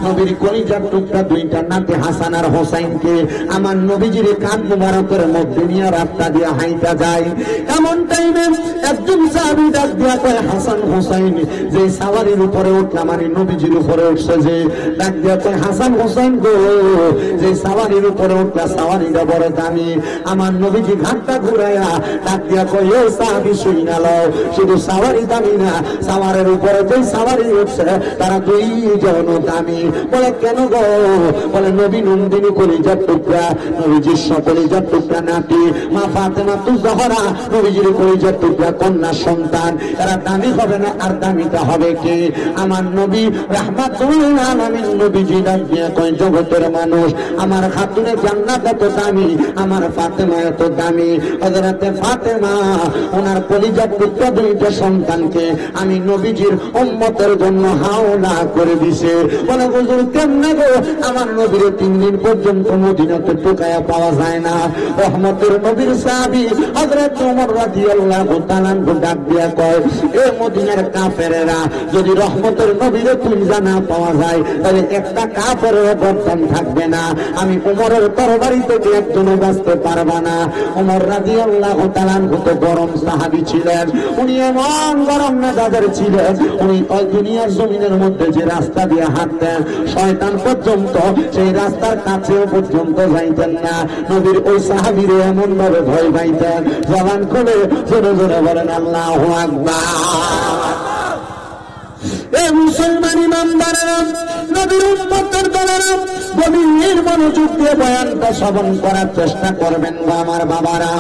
নবীর কলিজার টুকরা দুইটা নাতি হাসান আর হোসাইনকে আমার নবীজির কান মুবারকের মধ্যে নিয়ে রাস্তা দিয়ে হাইটা যায়। এমন টাইমে একজন সাহাবী ডাক দিয়া কয় হাসান হোসাইন যে সাওয়ারির উপরে উঠলাম মানে নবীজির উপরে উঠছে যে ডাক দিয়া কয় হাসান হোসাইন গো যে সাওয়ারির উপরে উঠলা সাওয়ারিটা বড় দামি। আমার নবীজি ঘাটটা ঘুরাইয়া ডাক দিয়া কয় ও সাহাবী শুইনা লও শুধু সাওয়ারি দামি না সাওয়ারের উপরে যে সাওয়ারি উঠছে তারা দুইজন দামি। বলে কেন গো? বলে নবী নন্দিনী কলি কলিজার টুকরা, নবীজির সকলিজার টুকরা নাতি মা ফাতেমা তুজহরা নবীজির কলিজার টুকরা কন্যা সন্তান। এরা দামি হবে না, আর দামিটা হবে কি? আমার নবী রাহমাতুল আলামিন নবীজি ডাক দিয়ে কয়, জগতের মানুষ, আমার খাতুনে জান্নাত এত দামি, আমার ফাতেমা এত দামি। হযরতে ফাতেমা ওনার কলিজার টুকরা দুইটা সন্তানকে আমি নবীজির উম্মতের জন্য হাওলা করে দিছে। বলে হুজুর কেমনে গো? আমার নবীর 3 দিন পর্যন্ত মদিনাতে টোকায়া পাওয়া যায় না। রহমতের নবীর সাহাবী হযরত ওমর রাদিয়াল্লাহু তাআলা ডাক দিয়া কয়, এ মদিনার কাফেরেরা, যদি রহমতের নবীর খুঁজা না পাওয়া যায় তাহলে একটা কাফেরের গর্দান থাকবে না। আমি ওমরের তরবারি থেকে একজনও বাঁচতে পারবা না। ওমর রাদিয়াল্লাহু তাআলা কত গরম সাহাবী ছিলেন, উনি এমন গরম মেজাজের ছিলেন, উনি ওই দুনিয়ার জমিনের মধ্যে যে রাস্তা দিয়ে হাঁটতেন শয়তান পর্যন্ত সেই রাস্তার কাছেও পর্যন্ত যাইতেন না। নবীর ওই সাহাবীরে এমন ভাবে ভয় পাইতেন, জবান খুলে জোরে জোরে বলেন আল্লাহু আকবার। এ মুসলমান ইমানদারেরা, নবীর উম্মতের দলেরা, গভীর মনোযোগ দিয়ে বয়ানটা শ্রবণ করার চেষ্টা করবেন গো আমার বাবারা।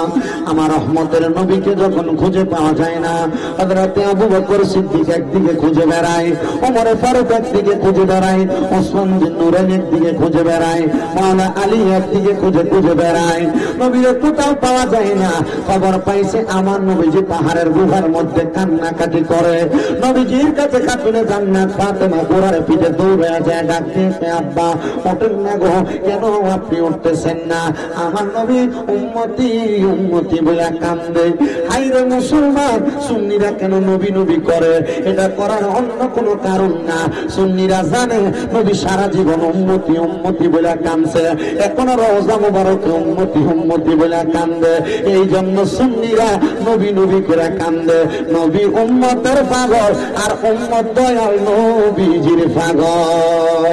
আমার রহমতের নবীকে যখন খুঁজে পাওয়া যায় না, হযরতে আবু বকর সিদ্দিক একদিকে খুঁজে বেড়ায়, ওমর ফারুক একদিকে খুঁজে বেড়ায়, ওসমান বিন নুরাইন একদিকে খুঁজে বেড়ায়, মাওলানা আলী একদিকে খুঁজে বেড়ায়, নবীকে কোথাও পাওয়া যায় না। খবর পাইছে আমার নবীজি পাহাড়ের গুহার মধ্যে কান্নাকাটি করে। নবীজির কাছে খাতুনে জান্নাত ফাতেমা ঘোড়ার পিঠে দৌড়ে যায়, ডাকতে, আব্বা ওঠেন না গো, কেন আপনি উঠতেছেন না? আমার নবী উম্মতি উম্মতি বলে কান্দে। হাইরে মুসলমান, সুন্নিরা কেন নবী নবী করে? এটা করার অন্য কোনো কারণ না। সুন্নিরা জানে নবী সারা জীবন উম্মতি উম্মতি বলে কান্দছে, এখনো রওজা মুবারকে উম্মতি উম্মতি বলে কান্দে। এই জন্য সুন্নিরা নবী নবী করে কান্দে। নবী উম্মতের পাগল, আর উম্মত দয়াল নবীজির পাগল।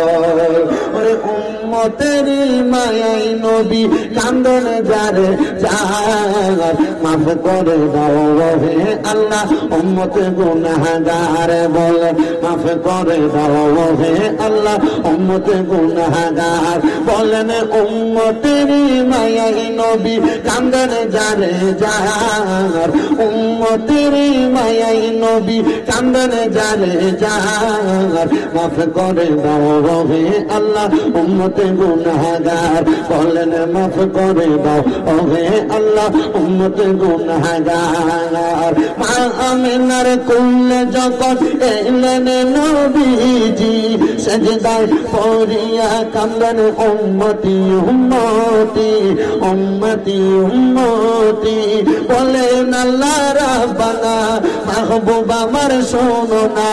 ওরে উম্মতের মায়াই নবী কান্দন যারে যার, মাফ করে দাও হে আল্লাহ উম্মতে গুনাহগার। বলে মাফ করে দাও হে আল্লাহ উম্মতে গুনাহগার। বলেন উম্মতের মায়াই নবী কান্দন যারে যার, উম্মতের মায়াই নবী কান্দন যারে যার, মাফ করে দাও হে আল্লাহ উম্মতে গুনাহগার। বলেন মাফ করে দাও ও হে আল্লাহ উম্মতে গুনাহগার। মা আমিনার কোলে যখন এলেন নবীজি, সেজদায় পড়িয়া কান্দন উম্মতি উম্মতি উম্মতি উম্মতি। বলেন আল্লাহ রাব্বানা মাহবুব আমার শোনো না,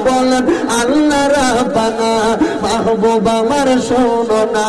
বলেন আল্লাহ রাব্বানা মাহবুব আমার শোনো না,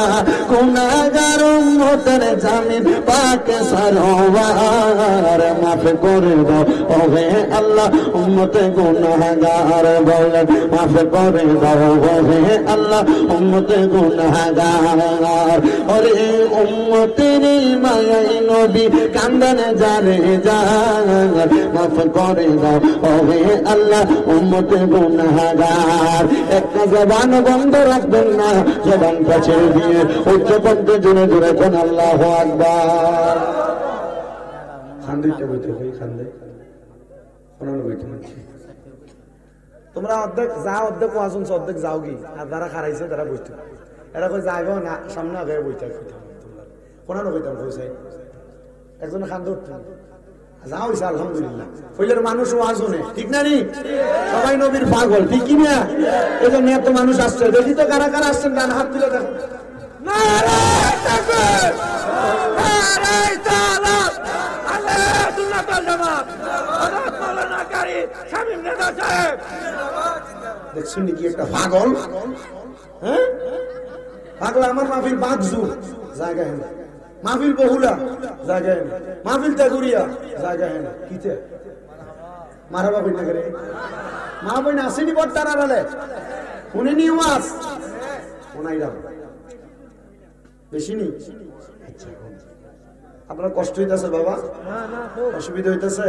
গুনাহগার উম্মতের জামিন পাকে সরওয়ার। মাফ করে দাও ও হে আল্লাহ উম্মতে গুনাহগার। বলেন মাফ করে দাও ও হে আল্লাহ উম্মতে গুনাহগার। ওরে উম্মতের মায়াই নবী কান্দন যারে যার, মাফ করে দাও ও হে আল্লাহ উম্মতে গুনাহগার। একটা জবান বন্ধ রাখবেন না, জবানটা ছেড়ে দিয়ে উচ্চ কণ্ঠে জোরে জোরে কোন আল্লাহু আকবার। খান্দিতে বইতে হই খান্দে কোন বইতে নাকি তোমরা অর্ধেক যা অর্ধেক ওয়াজুন অর্ধেক যাও কি, আর যারা খারাইছে তারা বইতে এরা কই যাইব না, সামনে আগে বইতে তোমরা কোন বইতাম কইছে একজন খান্দে উঠতে যাও হইছে আলহামদুলিল্লাহ। কইলের মানুষ ওয়াজুনে ঠিক না নি, সবাই নবীর পাগল ঠিক কি না? এজন্য এত মানুষ আসছে। দেখি তো কারা কারা আসছেন, ডান হাত তুলে দেখো। নারায়ে তাকবীর, নারায়ে সালাত, আল্লাহু সুন্নাতুল জামাত, হযরত মাওলানা কারি শামীম নেতা সাহেব। দেখছেন কি একটা পাগল? হ্যাঁ পাগল। আমার মাহফিল বাগজু জায়গা হেন, মাহফিল বহুলা জায়গা হেন, মাহফিল তাগুরিয়া জায়গা হেন। কিতে মারাবা কই না করে মা বই না আসেনি বড়তারা বলে উনি নি ওয়াজ ওনাইরা বেশি নি। আপনার কষ্ট হইতাছে বাবা? অসুবিধা হইতাছে?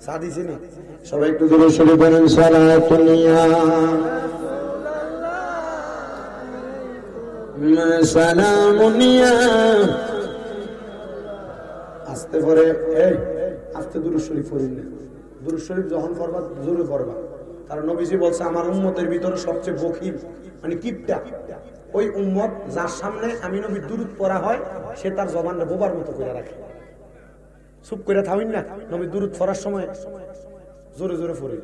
সাদিছি নি সবাই একটু দূরে সরে বলেন সালাতুল্লাহ সালামুনিয়া আস্তে পরে আস্তে দুরূদ শরীফ পড়িন না। দুরূদ শরীফ যখন পড়বা জোরে পড়বা, কারণ নবীজি বলছে আমার উম্মতের ভিতরে সবচেয়ে বখিল মানে কিপটা ওই উম্মত যার সামনে আমি নবীর দুরূদ পড়া হয় সে তার জবানটা বোবার মতো করে রাখে। চুপ করে থাকুন না, নবীর দুরূদ পড়ার সময় জোরে জোরে পড়ি।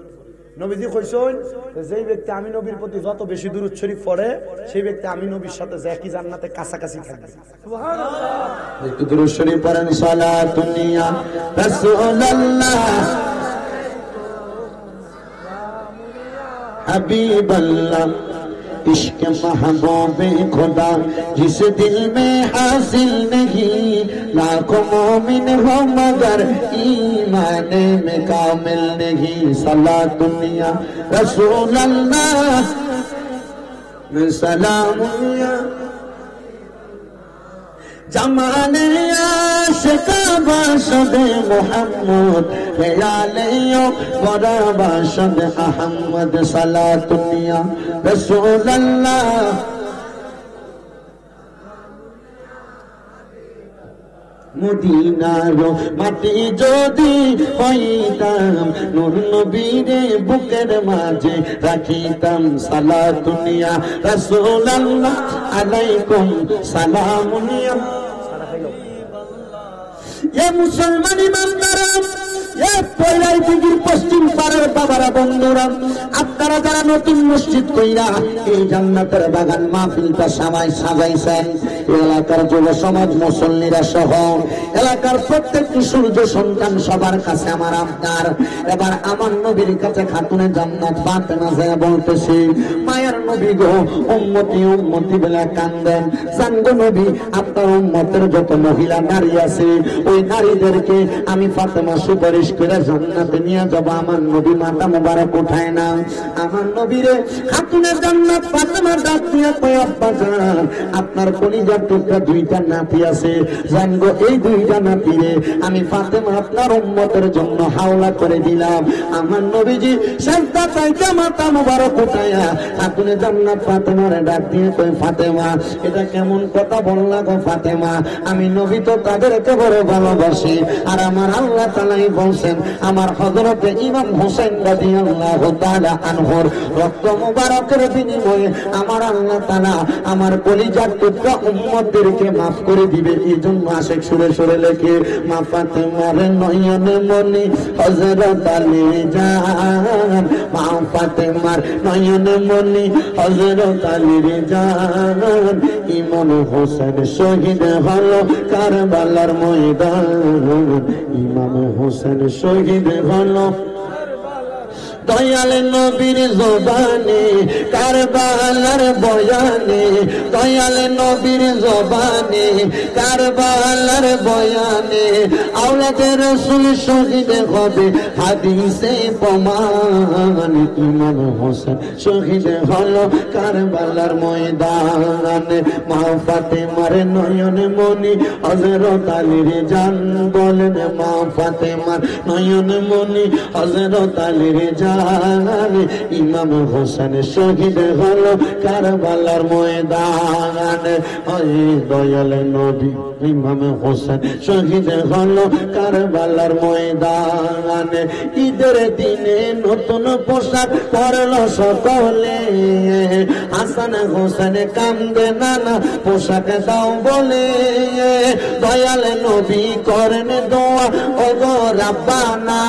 নবীজি কইছেন যেই ব্যক্তি আমি নবীর প্রতি যত বেশি দুরূদ শরীফ পড়ে সেই ব্যক্তি আমি নবীর সাথে একই জান্নাতে কাছাকাছি থাকবে। সুবহানাল্লাহ। একটু দুরূদ শরীফ পড়েন। সালাতুন ইয়া রাসূলুল্লাহ হাবিবাল্লাহ इश्क महबूब खुदा जिस दिल में हासिल नहीं लाखों मोमिन हो मगर ईमान में कामिल नहीं। सलातुनिया रसूल अल्लाह में सलामुनिया जमाने आशिका बाशदे मोहम्मद ख्यालियो बड़ा बाशद अहमद। सलातुनिया रसूल अल्लाह মদিনারো মাটি যদি হইতাম নূর নবীরে বুকের মাঝে রাখিতাম। সালাতুনিয়া রাসূলুল্লাহ আলাইকুম সালামুনিয়া। এ মুসলমান ইমানদারা, এ পয়লাই দিঘির পশ্চিম পাড়ার বাবারা বন্ধুরা, আপনারা যারা নতুন মসজিদ কইরা এই জান্নাতের বাগান মাহফিলটা সাজাইছেন, এলাকার যুব সমাজ মুসল্লিরা সহ এলাকার প্রত্যেকটি সূর্য সন্তান সবার কাছে আমার আবদার, এবার আমার নবীর কাছে খাতুনে জান্নাত ফাতেমা যায় বলতেছি, মায়ের নবী গো, উম্মতি উম্মতি বলে কান্দেন। জানগো নবী, আপনার উম্মতের যত মহিলা নারী আছে ওই নারীদেরকে আমি ফাতেমা সুপারিশ করে জান্নাতে নিয়ে যাব। আমার নবী মাথা মোবারক উঠায় না। আমার নবীরে খাতুনে জান্নাত ফাতেমা ডাক দিয়ে কয়, আব্বা জান, আপনার কলিজার টুকরা দুইটা নাতি আছে, জানগো এই দুইটা নাতিরে আমি ফাতেমা আপনার উম্মতের জন্য হাওলা করে দিলাম। আমার নবীজি সাজদা চাইতে মাথা মোবারক উঠায়া খাতুনে জান্নাত ফাতেমারে ডাক দিয়ে কয়, ফাতেমা, এটা কেমন কথা বললা গো ফাতেমা? আমি নবী তো তাদেরকে বড় ভালোবাসি, আর আমার আল্লাহ তাআলাই বলছেন আমার হযরতে ইমাম হোসেন রাদিয়াল্লাহু তাআলা আনহুর রক্ত মুবারকের বিনিময়ে আমার আল্লাহ তাআলা আমার কলিজার টুকরা উম্মতদেরকে maaf করে দিবে। এই জন্য আশিক সুরে সুরে লেখে, মা ফাতেমার নয়নে মনি হযরত আলী জান, মা ফাতেমার নয়নে মনি হযরত আলী জান, ইমাম হোসেন শহীদ হলো কারবালার ময়দান, ইমাম হোসেন শহীদ হলো দয়াল নবীর জবানে কারবালার বয়ানে, দয়াল নবীর জবানে কারবালার বয়ানে, আওলাদে রাসূল শহীদ হবে হাদিসে প্রমাণ, ইমাম হোসেন শহীদ হলো কারবালার ময়দানে। মা ফাতেমার নয়নে মনি হযরত আলীর জান, বলেন মা ফাতেমার নয়নে মনি হযরত আলীর জান, ইমাম হোসেন শহীদ হলো কারবালার ময়দানে। ওই দয়াল নবী ইমাম হোসেন শহীদ হলো কারবালার ময়দানে। ঈদের দিনে নতুন পোশাক পরলো সকলে, হাসান হোসেন কান্দে নানা পোশাক দাও বলে, দয়াল নবী করেন দোয়া ও গো রাব্বানা,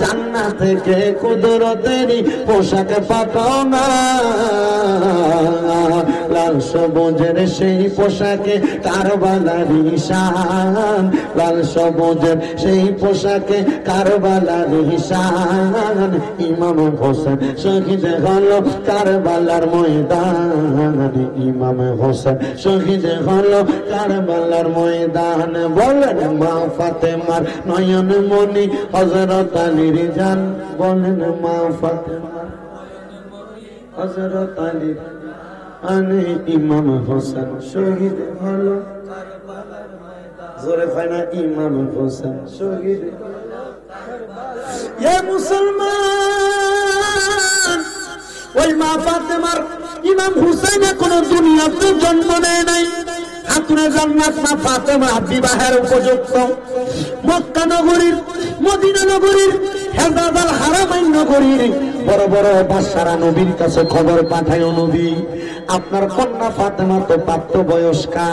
জান্নাত থেকে কুদরতেরই পোশাক পাঠাও না। লাল সবুজের সেই পোশাকে কারবালার নিশান, লাল সবুজের সেই পোশাকে কারবালার নিশান, ইমাম হোসেন শহীদ হলো কারবালার ময়দান, ইমাম হোসেন শহীদ হলো কারবালার ময়দান। বলেন মা ফাতেমার নয়ন মনি হযরত আলীর জান, বলেন মা ফাতেমার হযরত আলীর আনে, ইমাম হোসেন শহীদ হলো কারবালার ময়দান। জোরে ফাইনা ইমাম হোসেন শহীদ হলো কারবালার। এ মুসলমান, ওই মা ফাতেমার ইমাম হুসাইন এখনো দুনিয়াতে জন্ম নেয় নাই। খাতুনে জান্নাত মা ফাতেমা বিবাহের উপযুক্ত। মক্কা নগরীর, মদিনা নগরীর, হেজাজ আল হারামাইন নগরীর বড় বড় বাদশারা নবীর কাছে খবর পাঠায়, নবী আপনার কন্যা ফাতেমা তো প্রাপ্ত বয়স্কা,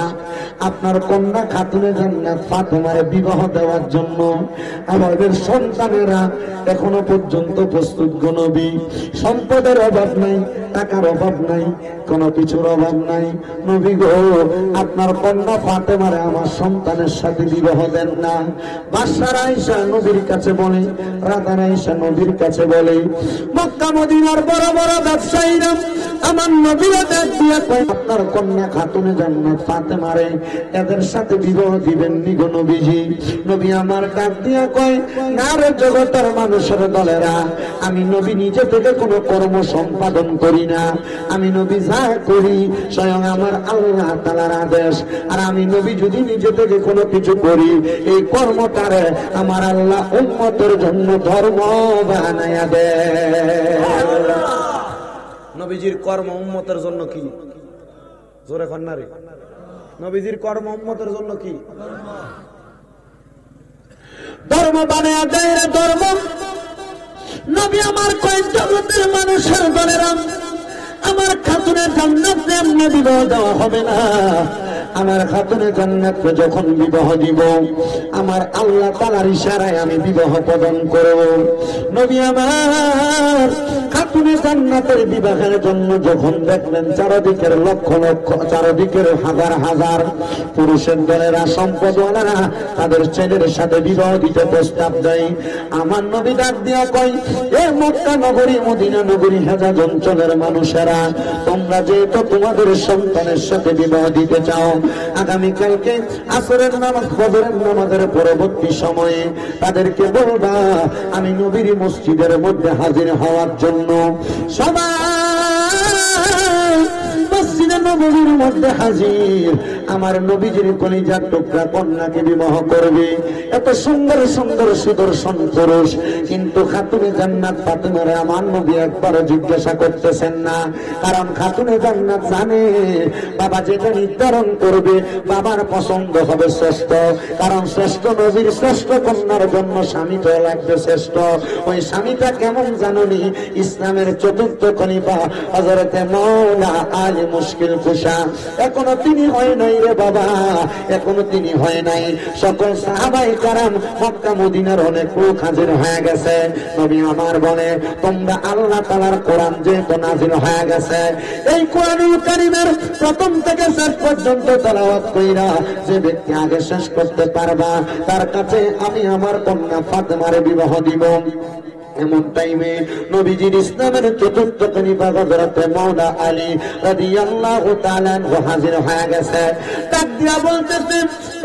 আপনার কন্যা খাতুনে জান্নাত ফাতেমার বিবাহ দেওয়ার জন্য আমাদের সন্তানেরা এখনো পর্যন্ত প্রস্তুত গো নবী। সম্পদের অভাব নাই, টাকার অভাব নাই, কোনো কিছুর অভাব নাই। নবী গো, আপনার কন্যা ফাতেমারে আমার সন্তানের সাথে বিবাহ দেন না। বাদশারা আয়েশা নবীর কাছে বলে, রাধারা আয়েশা নবীর কাছে বলে, মক্কা মদিনার বড় বড় ব্যবসায়ীরা আমার নবীরা ডাক দিয়া কয়, আপনার কন্যা খাতুনে জান্নাত ফাতেমারে এদের সাথে বিবাহ দিবেন নি গো নবীজি। নবী আমার ডাক দিয়া কয়, না রে জগতের মানুষের দলেরা, আমি নবী নিজে থেকে কোনো কর্ম সম্পাদন করি না। আমি নবী যা করি স্বয়ং আমার আল্লাহ তাআলার আদেশ। আর আমি নবী যদি নিজে থেকে কোনো কিছু করি, এই কর্মটারে আমার আল্লাহ উম্মতের জন্য ধর্ম বানায়া দেয়। নবীজির কর্ম উম্মতের জন্য কি? জোরে কন্যারে, নবীজির কর্ম উম্মতের জন্য কি? ধর্ম বানায়া দেয় রে ধর্ম। নবী আমার কয়, জগতের মানুষের দলেরা আমার খাতুনে জান্নাত এমনি বিবাহ দেওয়া হবে না। আমার খাতুনে জান্নাতকে যখন বিবাহ দিব, আমার আল্লাহ তাআলার ইশারায় আমি বিবাহ প্রদান করব। নবী আমার খাতুনে জান্নাতের বিবাহের জন্য যখন দেখলেন চারদিকের লক্ষ লক্ষ, চারদিকের হাজার হাজার পুরুষের দলেরা, সম্পদওয়ালারা তাদের ছেলের সাথে বিবাহ দিতে প্রস্তাব দেয়, আমার নবী ডাক দিয়া কয়, এ মক্কা নগরী, মদিনা নগরী, হেজাজ অঞ্চলের মানুষেরা, তোমরা যেহেতু তোমাদের সন্তানের সাথে বিবাহ দিতে চাও, আগামীকালকে আসরের নামাজ, ফজরের নামাজের পরবর্তী সময়ে তাদেরকে বলবা আমি নবীর মসজিদের মধ্যে হাজির হওয়ার জন্য। সবাই মসজিদে নববীর মধ্যে হাজির, আমার নবীজির কলিজার টুকরা কন্যাকে বিবাহ করবে। এত সুন্দর সুন্দর সুদর্শন পুরুষ, কিন্তু খাতুনে জান্নাত ফাতেমারে আমার নবী একবারও জিজ্ঞাসা করতেছেন না। কারণ খাতুনে জান্নাত জানে বাবা যেটা নির্ধারণ করবে বাবার পছন্দ হবে শ্রেষ্ঠ। কারণ শ্রেষ্ঠ নবীর শ্রেষ্ঠ কন্যার জন্য স্বামী তো লাগবে শ্রেষ্ঠ। ওই স্বামীটা কেমন জানুনি? ইসলামের চতুর্থ খলিফা হযরতে মাওলানা আলী মুশকিল কুশা। এখনো তিনি হয় নাই রে বাবা, এখনো তিনি হয় নাই। সকল সাহাবায়ে কেরাম, মক্কা মদিনার অনেক লোক হাজির হয়ে গেছে। নবী আমার বলে, তোমরা আল্লাহ তাআলার কোরআন যেহেতু নাযিল হয়ে গেছে, এই কোরআনুল কারীমের প্রথম থেকে শেষ পর্যন্ত তেলাওয়াত কইরা যে ব্যক্তি আগে শেষ করতে পারবা, তার কাছে আমি আমার কন্যা ফাতেমারে বিবাহ দিব। এমন টাইমে নবীজির ইসলামের চতুর্থ খলিফা হযরতে মাওলানা আলী রাদিয়াল্লাহু তাআলা হাজির হয়ে গেছে। ডাক দিয়া বলতেছে,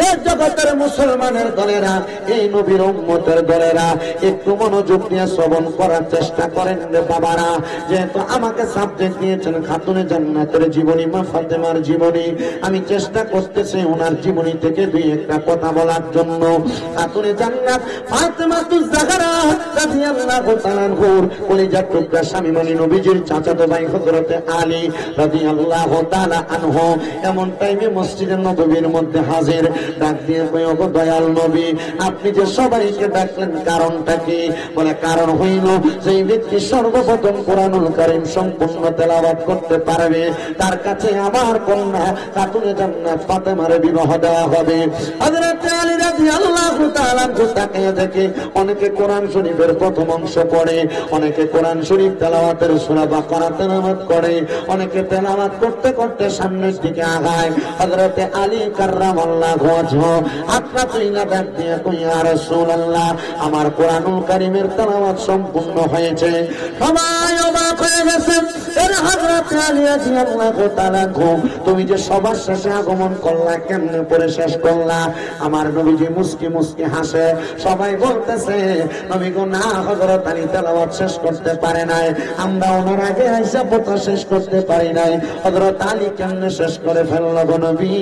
এ জগতের মুসলমানের দলেরা, এই নবীর উম্মতের দলেরা, একটু মনোযোগ দিয়ে শ্রবণ করার চেষ্টা করেন রে বাবারা। যেহেতু আমাকে সাবজেক্ট দিয়েছেন খাতুনে জান্নাতের জীবনী, মা ফাতেমার জীবনী, আমি চেষ্টা করতেছি ওনার জীবনী থেকে দুই একটা কথা বলার জন্য। খাতুনে জান্নাত ফাতেমাতুজ জাহরা রাদিয়াল্লাহু তাআলা আনহুর কলিজার টুকরা স্বামী মানে নবীজির চাচাতো ভাই হযরতে আলী রাদিয়াল্লাহু তাআলা আনহু এমন টাইমে মসজিদের নববীর মধ্যে হাজির। ডাক দিয়ে কই, ওগো দয়াল নবী, আপনি যে সবাইকে ডাকলেন কারণটা কি? বলে, কারণ হইল যে ব্যক্তি সর্বপ্রথম কোরআনুল কারীম সম্পূর্ণ তেলাওয়াত করতে পারবে, তার কাছে আমার কন্যা খাতুনে জান্নাত ফাতেমার বিবাহ দেওয়া হবে। হযরত আলী রাদিয়াল্লাহু তাআলা তাকিয়ে দেখে অনেকে কোরআন শরীফের প্রথম অংশ পড়ে, অনেকে কোরআন শরীফ তেলাওয়াতের সূরা বাকারা তেলাওয়াত করে, অনেকে তেলাওয়াত করতে করতে সামনের দিকে আগায়। হযরত আলী কাররামাল্লাহু ওয়াজহু হাতটা তুইলা ডাক দিয়ে কই, ইয়া রাসূলুল্লাহ, আমার কোরআনুল কারীমের তেলাওয়াত সম্পূর্ণ হয়েছে। সবাই অবাক হয়ে গেছে। এর হযরত আলী রাদিয়াল্লাহু তাআলা, তুমি যে সবার শেষে আগমন করলা, কেমনে পড়ে শেষ করলা? আমার নবীজি মুস্কি মুস্কি হাসে। সবাই বলতেছে, নবী গো, না, হযরত আলী তেলাওয়াত শেষ করতে পারে নাই, আমরা ওনার আগে আইসা পড়া শেষ করতে পারি নাই। হযরত আলী কেমনে শেষ করে ফেলল গো নবী?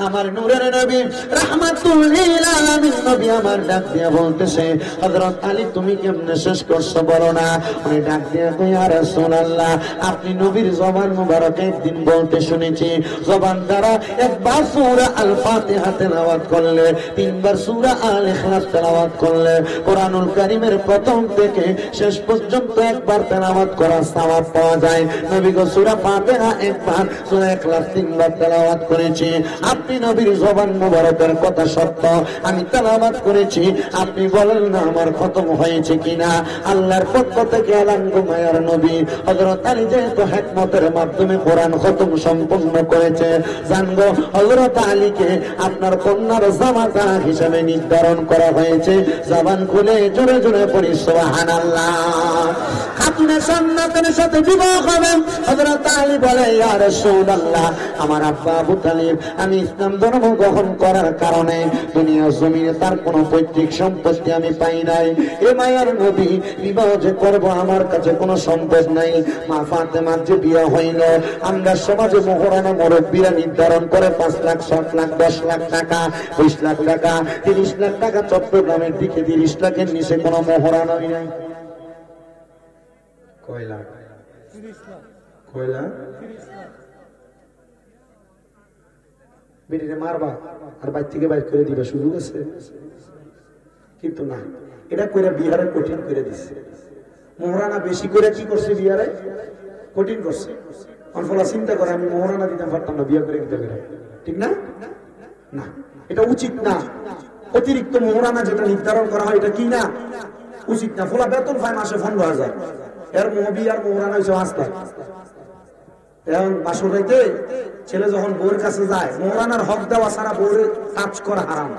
আমার নূরের নবী রাহমাতুল লিল আলামিন নবী আমার ডাক দিয়া বলতেছে, হযরত আলী তুমি কেমনে শেষ করছো বলো না। উনি ডাক দিয়া কই, ইয়া রাসূলুল্লাহ আপনি নবীর জবান মুবারক একদিন বলতে শুনেছি, জবান দ্বারা একবার সূরা আল ফাতিহা তেলাওয়াত করলে, তিনবার সূরা আল ইখলাস তেলাওয়াত করলে, কোরআনুল কারীমের প্রথম থেকে শেষ পর্যন্ত একবার তেলাওয়াত করার সওয়াব পাওয়া যায়। নবী গো সূরা ফাতিহা একবার, সূরা ইখলাস তিনবার তেলাওয়াত করেছি। আপনি নবীর জবান মুবারকের কথা সত্য, আমি তেলাওয়াত করেছি, আপনি বলেন না আমার খতম হয়েছে কিনা। আল্লাহর পক্ষ থেকে এলান গো মায়ার নবী, হযরত আলী যেহেতু হিকমতের মাধ্যমে কোরআন খতম সম্পন্ন করেছে, জানবো হযরত আলীকে আপনার কন্যার জামাতা হিসেবে নির্ধারণ করা হয়েছে। জবান খুলে জোরে জোরে পড়ি সুবহানাল্লাহ। খাতুনে জান্নাতের সাথে বিবাহ হবে। হযরত আলী বলে, ইয়া রাসূলুল্লাহ আমার আব্বা আবু তালিব আমি ইসলাম ধর্ম গ্রহণ করার কারণে দুনিয়া জমিনে তার কোনো পৈতৃক সম্পত্তি আমি পাই নাই। এ মায়ার নবী বিবাহ যে করব আমার কাছে কোনো সম্পদ নাই। মা ফাতেমার যে বিয়ে হইল, আমরা সমাজে মোহরানা মুরব্বীরা নির্ধারণ করে 5 লাখ 7 লাখ 10 লাখ টাকা 20 লাখ টাকা 30 লাখ টাকা, চট্টগ্রামের দিকে 30 লাখের নিচে কোনো মোহরানাই নাই। কয় লাখ? 30 লাখ। কয় লাখ? 30 লাখ। বেটিরে মারবা আর বাইর থেকে বাইর করে দিবে, সুযোগ আছে? কিন্তু না, এটা করে বিহারে কঠিন করে দিচ্ছে। মোহরানা বেশি করে কি করছে, বিহারে কঠিন করছে। অনফলা চিন্তা করে আমি মোহরানা দিতাম পারতাম না, বিয়ে করে দিতে পারে, ঠিক না? না, এটা উচিত না। অতিরিক্ত মোহরানা যেটা নির্ধারণ করা হয় এটা কি না, উচিত না। ফলা বেতন পায় মাসে 15,000, এর বিয়ার মোহরানা হয়েছে 5 লাখ। এখন বাসর রাইতে ছেলে যখন বউয়ের কাছে যায়, মোহরানার হক দেওয়া ছাড়া বউয়ের কাজ করা হারাম।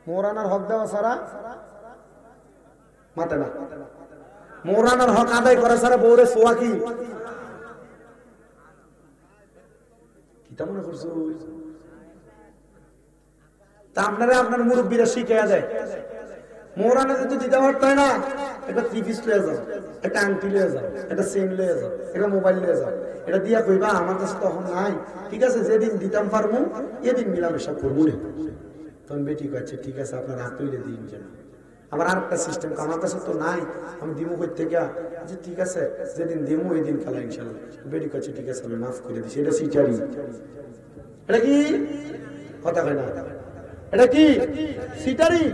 মোহরানার হক দেওয়া ছাড়া মাতে না। মোহরানার হক আদায় করা ছাড়া বউরে সোয়া কি কিতা মনে করছো? তা আপনারা আপনার মুরব্বীরা শিখাইয়া যায়, মোহরানা যদি দিতে পারত না, একটা 3 পিস লয়ে যাও, একটা আংটি লয়ে যাও, একটা চেন লয়ে যাও, একটা মোবাইল লয়ে যাও, এটা দিয়া কইবা আমার কাছে তখন নাই, ঠিক আছে যেদিন দিতাম পারবো এদিন মিলামেশা করবো না। তখন বেটি কয়েছে ঠিক আছে আপনার হাত তৈরি দিন যেন। আবার আর একটা সিস্টেম, আমার কাছে তো নাই, আমি দিমু কই থেকে, যে ঠিক আছে যেদিন দিমু ওই দিন খেলা ইনশাল্লাহ। বেটি কয়েছে ঠিক আছে আমি মাফ করে দিচ্ছি। এটা সিটারি, এটা কি কথা কয় না, এটা কি সিটারি।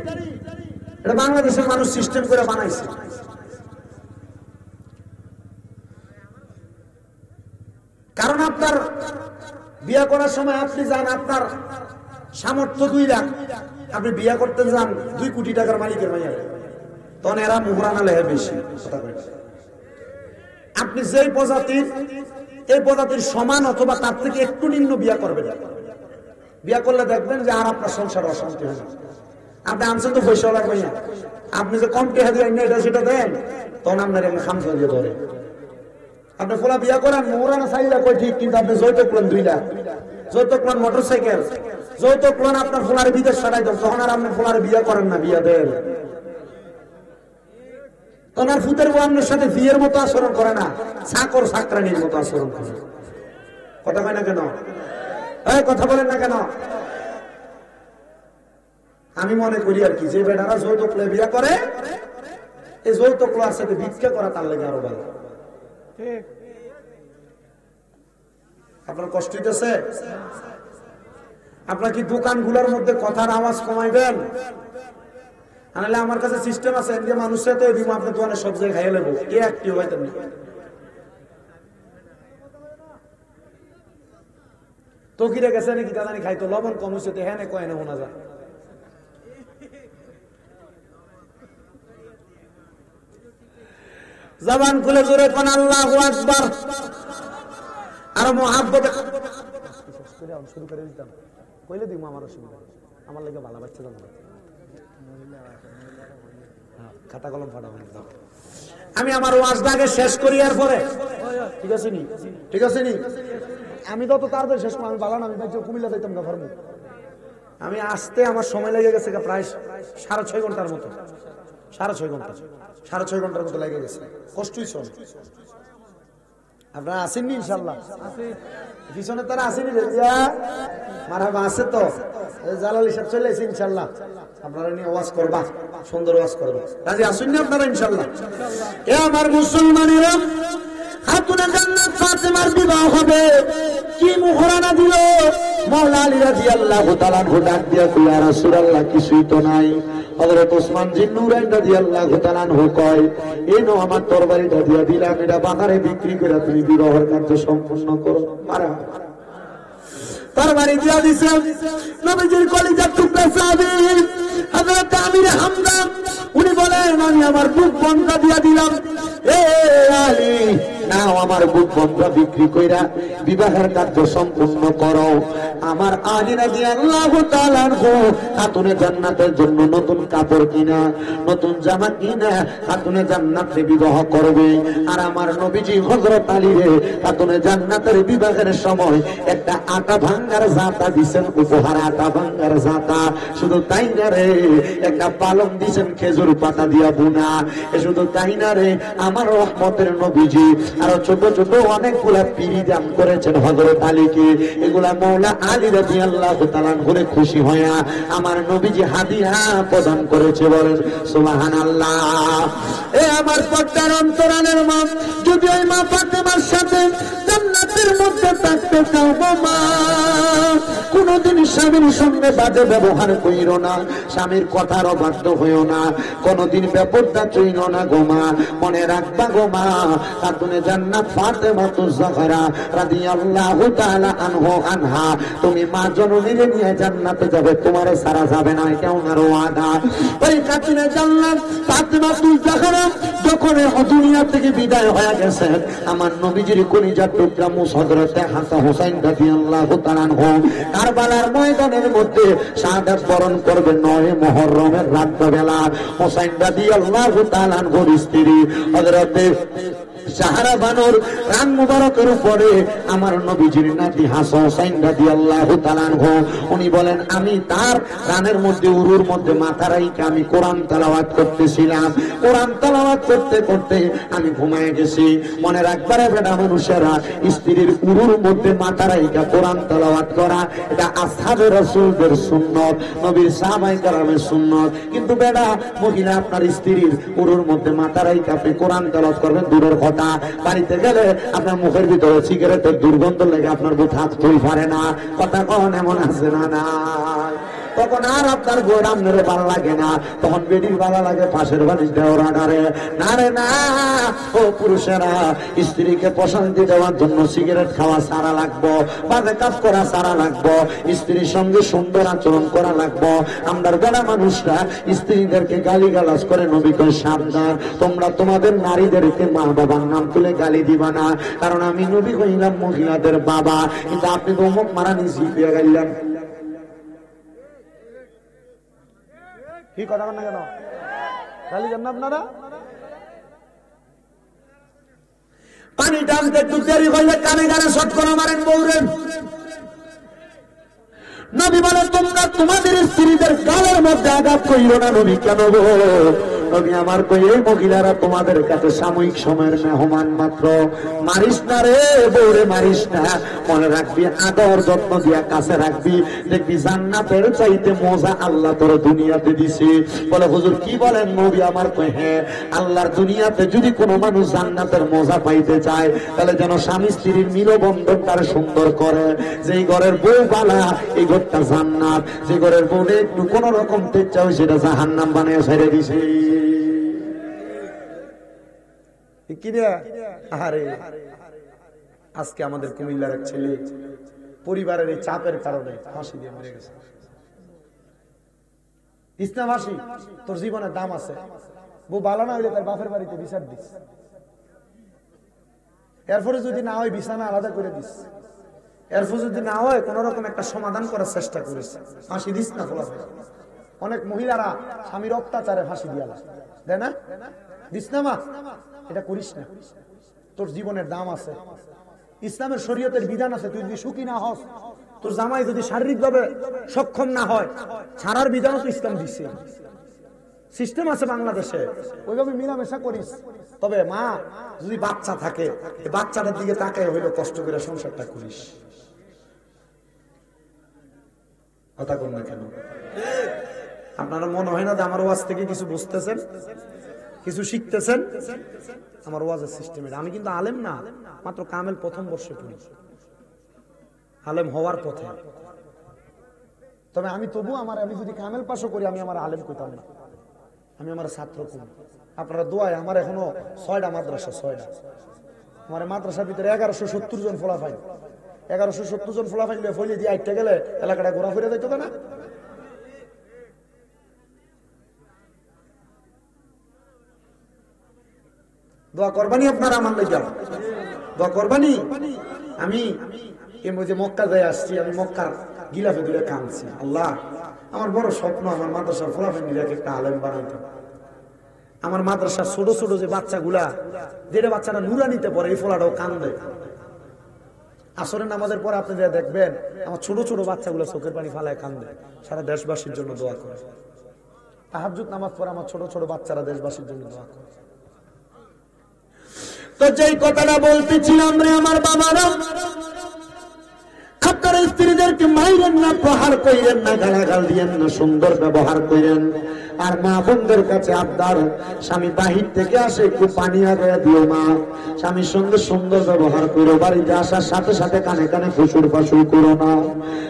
এটা বাংলাদেশের মানুষ সিস্টেম করে বানাইছে। কারণ আপনার বিয়ে করার সময় আপনি যান, আপনার সামর্থ্য 2 লাখ, আপনি বিয়ে করতে যান 2 কোটি টাকার মালিকের মাইয়া, তখন এরা মোহরানা লেহে বেশি। আপনি যেই প্রজাতির, এই প্রজাতির সমান অথবা তার থেকে একটু নিম্ন বিয়ে করবেন। বিয়ে করলে দেখবেন যে আর আপনার সংসার অশান্তি হয় না। আপনি আনছেন তো পয়সাওয়ালার মাইয়া, আপনি যে কম টেহা দিয়ে এটা সেটা দেন, তখন আপনার এমনি খামখা দিয়ে ধরে। আপনি ফোলা বিয়া করেন, মোহরানা 4 লাখ ঠিক, কিন্তু আপনি যৌতুক লোন 2 লাখ, যৌতুক লোন মোটরসাইকেল, যৌতুক লোন আপনার ফোলারে বিদেশ ছাড়াই দেন, তখন আর আপনি ফোলারে বিয়া করেন না, বিয়া দেন। তখন আর ফুতের বউ আপনার সাথে বিয়ের মতো আচরণ করে না, চাকর চাকরানির মতো আচরণ করে। কথা কয় না কেন? কথা বলেন না কেন? আমি মনে করি আর কি, যে বেটারা যৌতুক লে বিয়া করে, এই যৌতুক লোয়ার সাথে ভিক্ষা করা তার লাগে আরো ভালো। আপনার কষ্ট হইতেছে? আপনার কি দোকানগুলোর মধ্যে কথার আওয়াজ কমাইবেন? আনালে আমার কাছে সিস্টেম আছে, এমনি মানুষ সাথে দিব আপনার দোকানে সব জায়গায় খাইয়ে নেবো, কে একটিও হইতেন না। তো কিরে গেছে নাকি তা জানি খাইতো, লবণ কম হয়েছে তো হ্যাঁ কয় না শোনা যায়। জবান খুলে জোরে কোন আল্লাহু আকবার। আর মুহাব্বত শুরু করে দিতাম, কইলে দিমু আমার অসুবিধা, আমার লাগে ভালো বাচ্চা জানা, খাতা কলম ফাটাবো। আমি আমার ওয়াজটাকে শেষ করি, আর পরে ঠিক আছে নি, ঠিক আছে নি, আমি তো তাড়াতাড়ি শেষ করবো, আমি ভালো না, আমি কুমিল্লা যাইতাম না ফার্মু। আমি আসতে আমার সময় লেগে গেছে প্রায় 6.5 ঘন্টার মতো, 6.5 ঘন্টা, 6.5 ঘন্টার মতো লেগে গেছে। কষ্ট হয়েছে। আপনারা আসেননি ইনশাল্লাহ? পিছনে তারা আসেনি মারহাবা আছে তো? জালালি সাহেব চলে এসে ইনশাল্লাহ আপনারা নিয়ে ওয়াজ করবা, সুন্দর ওয়াজ করবা। রাজি আসেননি আপনারা ইনশাল্লাহ? এ আমার মুসলমানেরা, খাতুনে জান্নাত ফাতেমার বিবাহ হবে, কি মুহরানা দিল মাওলা আলী রাদিয়াল্লাহু তাআলা ডাক দিয়া কইয়া রাসূলুল্লাহ কিছুই তো নাই। হযরত ওসমান জিন নুরাইন রাদিয়াল্লাহু তাআলা কয়, এই নো আমার তরবারিটা দিয়া দিলাম, এটা বাজারে বিক্রি করে তুমি বিবাহের কার্য সম্পূর্ণ করো। মারা তরবারি দিয়া দিছে নবীজির কলিজার টুকরা সাহাবী হযরত আমির হামজা, উনি বলেন আমি আমার বুক বন্ধা দিয়া দিলাম। এ আলী, নাও আমার বুক বন্ধা বিক্রি কইরা বিবাহের কার্য সম্পূর্ণ করো। আমার আলী রাদিয়াল্লাহু তাআলা খাতুনে জান্নাতের জন্য নতুন কাপড় কিনা, নতুন জামা কিনা খাতুনে জান্নাতে বিবাহ করবে। আর আমার নবীজি হযরত আলী রে খাতুনে জান্নাতের বিবাহের সময় একটা আটা ভাঙ্গার জাতা দিবেন উপহার, আটা ভাঙ্গার জাতা। শুধু তাই না রে, একটা পালং দিবেন খেজুর পাতা দিয়া বুনা। শুধু তাই না রে, আমার রহমতের নবীজি আরো ছোট ছোট অনেকগুলা পিড়ি দান করেছেন হযরত আলীকে। এগুলা মাওলা আলী রাদিয়াল্লাহু তাআলা ঘুরে খুশি হইয়া আমার নবীজি হাদিয়া প্রদান করেছে। বলেন সুবহানাল্লাহ। এ আমার পর্দার অন্তরালের মা, যদি ওই মা ফাতেমার সাথে জান্নাতের মধ্যে থাকতে চাও গো মা, কোনদিন স্বামীর সঙ্গে বাজে ব্যবহার কইরো না, স্বামীর কথার অবাধ্য হইও না, কোনদিন বেপরদা চইল না গো মা। মনে রাখবা গো মা, খাতুনে জান্নাত ফাতেমাতুজ জাহরা রাদিয়াল্লাহু তাআলা আনহা, তুমি মা জননীরে নিয়ে জান্নাতে যাবে, তোমারে সারা যাবে না, এটা ওনার ওয়াদা। ওই খাতুনে জান্নাত ফাতেমাতুজ জাহরা যখন দুনিয়া থেকে বিদায় হয়ে গেছে, আমার নবীজির কলিজার টুকরা হযরতে হাসান হুসাইন রাদিয়াল্লাহু তাআলা কারবালার ময়দানের মধ্যে শাহাদাত বরণ করবে 9 মুহররমের রাত বেলা। হুসাইন রাদিয়াল্লাহু তাআলা স্ত্রী হযরতে সাহারা বানুর রান মুবারকের উপরে আমার নবীজির নাতি হাসান হুসাইন রাদিয়াল্লাহু তাআলা উনি বলেন, আমি তার রানের মধ্যে উরুর মধ্যে মাথা রাইখা আমি কোরআন তেলাওয়াত করতেছিলাম। কোরআন তেলাওয়াত করতে করতে আমি ঘুমায় গেছি। মনে রাখবারে বেটা মানুষেরা, স্ত্রীর উরুর মধ্যে মাথা রাইখা কোরআন তেলাওয়াত করা এটা আসহাবে রাসূলদের সুন্নাত, নবীর সাহাবায়ে কেরামের সুন্নাত। কিন্তু বেটা মহিলা আপনার স্ত্রীর উরুর মধ্যে মাথা রাইখা আপনি কোরআন তেলাওয়াত করবেন দূরের কথা, বাড়িতে গেলে আপনার মুখের ভিতরে সিগারেটের দুর্গন্ধ লেগে আপনার বুথ হাত ধুই পারে না। কথা কন এমন আছে না? না, তখন আর আপনার বউর আপনার ভালো লাগে না, তখন বেটির ভালো লাগে পাশের বাড়ির দেওরা ডারে না রে না। ও পুরুষেরা, স্ত্রীকে প্রশান্তি দেওয়ার জন্য সিগারেট খাওয়া সারা লাগবো, বাজে কাজ করা সারা লাগবো, স্ত্রীর সঙ্গে সুন্দর আচরণ করা লাগবো। আমরা বেড়া মানুষরা স্ত্রীদেরকে গালি গালাজ করে নবী কয় সাবধান, তোমরা তোমাদের নারীদেরকে মা বাবার নাম তুলে গালি দিবা না, কারণ আমি নবী কইলাম মহিলাদের বাবা, কিন্তু আপনি তো মুখ মারা নিছি পেয়ে গেলেন। কি কথা না কেন গালি দেন না আপনারা? পানি টানতে একটু দেরি হইলে কানে কানে শট করে মারেন বউরেন। নবী বলে, তোমরা তোমাদের স্ত্রীদের গালের মধ্যে আঘাত কইরো না। নবী কেন গো? নবী আমার কই, এই মহিলারা তোমাদের কাছে সাময়িক সময়ের মেহমান মাত্র, মারিস না রে বউরে, মারিস না। মনে রাখবি, আদর যত্ন দিয়া কাছে রাখবি, দেখবি জান্নাতের চাইতে মজা আল্লাহ তোর দুনিয়াতে দিছে। বলে হুজুর কি বলেন? নবী আমার কই, হ্যাঁ, আল্লাহর দুনিয়াতে যদি কোনো মানুষ জান্নাতের মজা পাইতে চায়, তাহলে যেন স্বামী স্ত্রীর মিলবন্ধন তার সুন্দর করে। যেই ঘরের বউ বালা, এই ঘরটা জান্নাত। যে ঘরের বউরে একটু কোন রকম তেজ সেটা জাহান্নাম বানিয়ে ছেড়ে দিছে। আরে আজকে আমাদের কুমিল্লার এক ছেলে পরিবারের এই চাপের কারণে ফাঁসি দিয়ে মরে গেছে। ইসলাম আসি, তোর জীবনের দাম আছে, বউ বালা না হইলে তার বাপের বাড়িতে বিচার দিস, এরপরে যদি না হয় বিছানা আলাদা করে দিস, এরপর যদি না হয় কোন রকম একটা সমাধান করার চেষ্টা করিস, ফাঁসি দিস না। অনেক মহিলারা স্বামীর অত্যাচারে ফাঁসি দিয়া দেয় না, দিস না মা, এটা করিস না। তোর জীবনের দাম আছে, ইসলামের শরীয়তের বিধান আছে। তুই যদি সুখী না হস, তোর জামাই যদি শারীরিক ভাবে সক্ষম না হয়, ছাড়ার বিধান তো ইসলাম দিচ্ছে। সিস্টেম আছে বাংলাদেশে, ওইভাবে মিলামেশা করিস। তবে মা যদি বাচ্চা থাকে, এই বাচ্চাটার দিকে তাকায় হইলো কষ্ট করে সংসারটা করিস। কথা কোন না কেন? আপনারা মনে হয় না যে আমার ওয়াজ থেকে কিছু বুঝতেছেন, কিছু শিখতেছেন? আমার ওয়াজের সিস্টেম এটা। আমি কিন্তু আলেম না, মাত্র কামেল প্রথম বর্ষে পড়ি, আলেম হওয়ার পথে। তবে আমি তবু আমি যদি কামেল পাশও করি, আমি আমার আলেম কইতাম না, আমি আমার ছাত্র করি। আপনারা দোয়ায় আমার এখনো 6টা মাদ্রাসা, 6টা। আমার মাদ্রাসার ভিতরে 1170 জন ফলাফাইল, 1170 জন ফলাফাইল ফলে দিয়ে আইতে গেলে এলাকাটা ঘোরা ফিরে যাইতো না। দোয়া করবানি আপনারা আমার লেগে, দোয়া করবানি। আমি যে মক্কা যাই আসছি, আমি মক্কার গিলাফে দূরে কাঁদছি। আল্লাহ, আমার বড় স্বপ্ন আমার মাদ্রাসার ফলাফাইলকে একটা আলেম বানাইতাম। আমার মাদ্রাসার ছোট ছোট যে বাচ্চাগুলা, যেটা বাচ্চারা নুরানিতে পড়ে, এই ফলাটাও কান্দে। আসরের নামাজের পরে আপনি যা দেখবেন, আমার ছোট ছোট বাচ্চাগুলো চোখের পানি ফালায় কান্দে, সারা দেশবাসীর জন্য দোয়া করে। তাহাজ্জুদ নামাজ পড়ে আমার ছোট ছোট বাচ্চারা দেশবাসীর জন্য দোয়া করে। তো যেই কথাটা বলতেছিলাম রে আমার বাবারা, আপনারা স্ত্রীদেরকে মাইরেন না, প্রহার কইরেন না, গালাগাল দিয়েন না, সুন্দর ব্যবহার কইরেন। আর মা বোনদের কাছে আবদার, স্বামী বাহির থেকে আসে একটু পানি আগায়া দিও মা, স্বামীর সঙ্গে সুন্দর ব্যবহার করো, বাড়িতে আসার সাথে সাথে কানে কানে ফুসুর ফাসুর করো না।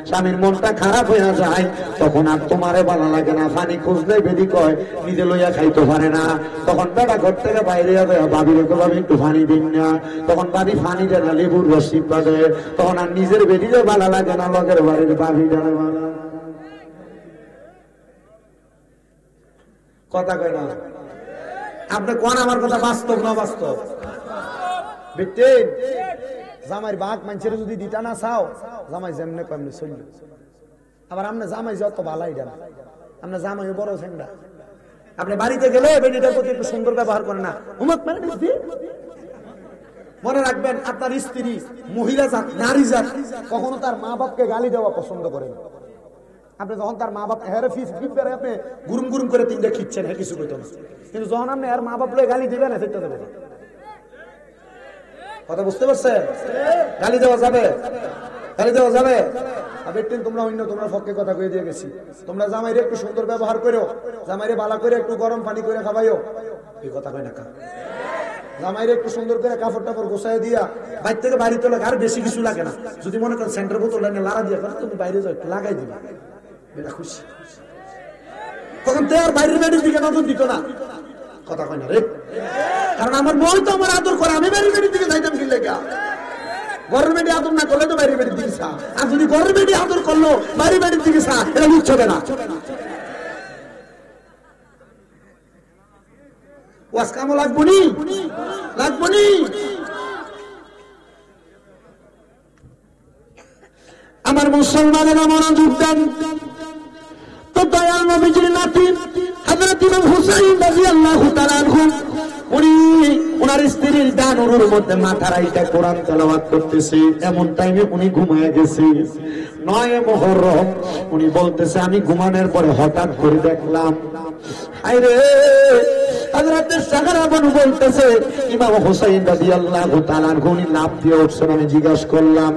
স্বামীর মনটা খারাপ হয়ে যায়, তখন আর তোমারে ভালো লাগে না। পানি খুঁজলে বেদি কয়, নিজে লইয়া খাইতে পারে না। তখন বেটা ঘর থেকে বাইরে যাবে, ভাবির ভাবি একটু পানি দিন না, তখন ভাবি পানি দেয় না, লেবুর রস বাজে। তখন আর নিজের বেদিতে ভালো লাগে না, লগের বাড়ির ভাবি জানে ভালো। কথা কয় না আপনি কোন? আমার কথা বাস্তব না বাস্তব? জামাইর বাঘ মানুষের যদি দিতা না চাও, জামাই যেমনে কেমনি চলল। আবার আপনি জামাই যত ভালাই দেন, আপনার জামাই বড় ছেংড়া, আপনি বাড়িতে গেলে বেডিটার প্রতি একটু সুন্দর ব্যবহার করেন না, হুমক মানে মনে রাখবেন, আপনার স্ত্রী মহিলা জাত, নারী জাত, কখনো তার মা বাপকে গালি দেওয়া পছন্দ করেন। আপনি যখন তার মা বাপ আপনি গুরুম গুরুম করে 3টা খিচ্ছেন, হ্যাঁ কিছু কইতো না, কিন্তু যখন আপনি আর মা বাপ গালি দিবেন, সেটা দেবে না। কথা বুঝতে পারছেন? গালি দেওয়া যাবে, গালি দেওয়া যাবে। তোমরা অন্য তোমরা পক্ষে কথা কয়ে দিয়ে গেছি, তোমরা জামাইরে একটু সুন্দর ব্যবহার করো, জামাইরে বালা করে একটু গরম পানি করে খাওয়াইও। এই কথা কয় না কা? জামাইরে একটু সুন্দর করে কাপড় টাপড় গোছায় দিয়া বাইর থেকে বাড়ি তোলা, আর বেশি কিছু লাগে না। যদি মনে করেন সেন্টার বোতল লাড়া দিয়া তুমি বাইরে যাও, একটু লাগাই দিবা, এটা খুশি। তখন তো আর বাইরের বাড়ির দিকে নজর দিত না। কথা কয় না রে? কারণ আমার বই তো আমার আদর করে, আমি বাইরের বাড়ির দিকে যাইতাম কি লেগা? ঘরের বেডি আদর না করলে তো বাইরের বাড়ির দিকে চা, আর যদি ঘরের বেডি আদর করলো বাইরের বাড়ির দিকে চা, এটা মুখ ছবে না। ওয়াজ কামও লাগবো নি, লাগবো নি। আমার মুসলমানেরা মনোযোগ দেন। তো দয়াল নবীজির নাতি হযরত ইমাম হুসাইন রাদিয়াল্লাহু তাআলা আনহু, উনি ওনার স্ত্রীর ডানুর মধ্যে মাথা রাইখা কোরআন তেলাওয়াত করতেছে। এমন টাইমে উনি ঘুমায় গেছে। 9 মুহররম উনি বলতেছে, আমি ঘুমানোর পরে হঠাৎ করে দেখলাম, আরে হযরত সাগরা বানু বলতেছে, ইমাম হুসাইন রাদিয়াল্লাহু তাআলা উনি লাফ দিয়ে উঠছেন। আমি জিজ্ঞাসা করলাম,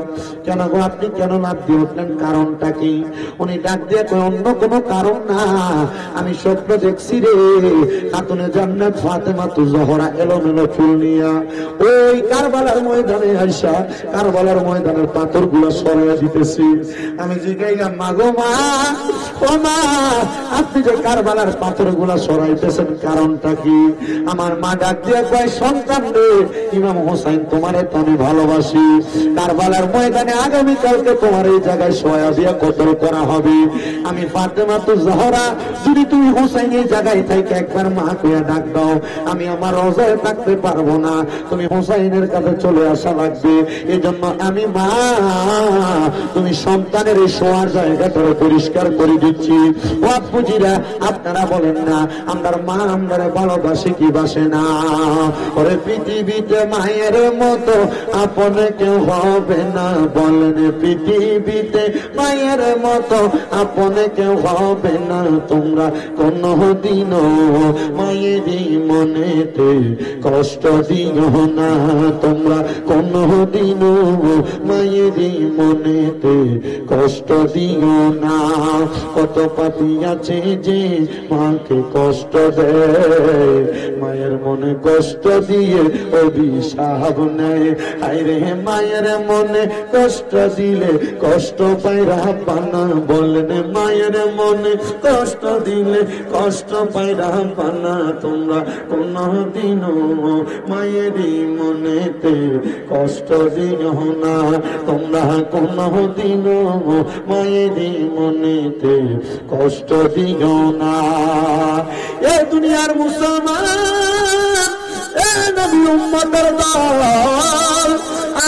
কেন গো আপনি কেন লাফ দিয়ে উঠলেন, কারণটা কি? উনি ডাক দিয়ে কই, অন্য কোনো কারণ না, আমি স্বপ্ন দেখছি রে, খাতুনে জান্নাত ফাতেমা তু জোহরা এলোমেলো চুল নিয়া ওই কারবালার ময়দানে আইসা কারবালার ময়দানের পাথরগুলো সরাইয়া দিতেছি। আমি জিজ্ঞাসা, মা গো মা, ও মা, আপনি যে কারবালার পাথরগুলো সরাইতেছেন কারণটা কি? আমার মা ডাক দিয়ে কয়, সন্তান রে, ইমাম হোসেন তোমারে তো আমি ভালোবাসি। কারবালার ময়দানে আগামীকালকে তোমার এই জায়গায় সয়া দিয়ে কতল করা হবে। আমি ফাতেমা তু জোহরা, যদি তুমি হোসেন এই জায়গায় থেকে একবার মা কইয়া ডাক দাও, আমি আমার রোজায় থাকতে পারবো না, তুমি হোসাইনের কাছে চলে আসা লাগবে। এই জন্য আমি মা, তুমি সন্তানের এই শোয়ার জায়গাটা পরিষ্কার করে দিও। দিচ্ছি। ও আপুজিরা, আপনারা বলেন না আমার মা আমরা ভালোবাসে কি বাসে না? ওরে পৃথিবীতে মায়ের মতো আপন কেউ হবে না। বলেন পৃথিবীতে মায়ের মতো আপন কেউ হবে না। তোমরা কোনো দিনও মায়েরই মনেতে কষ্ট দিও না। তোমরা কোনো দিনও মায়েরই মনেতে কষ্ট দিও না। কত পাপী আছে যে মাকে কষ্ট দেয়, মায়ের মনে কষ্ট দিয়ে অভিশাপ নেয়। আরে মায়ের মনে কষ্ট দিলে কষ্ট পায় রাব্বানা। বলেন মায়ের মনে কষ্ট দিলে কষ্ট পায় রাব্বানা। তোমরা কোনদিনও মায়েরই মনেতে কষ্ট দিও না। তোমরা কোনদিনও মায়েরই মনেতে কষ্ট দিও না। এ দুনিয়ার মুসলমান, এ নবী উম্মতের দল,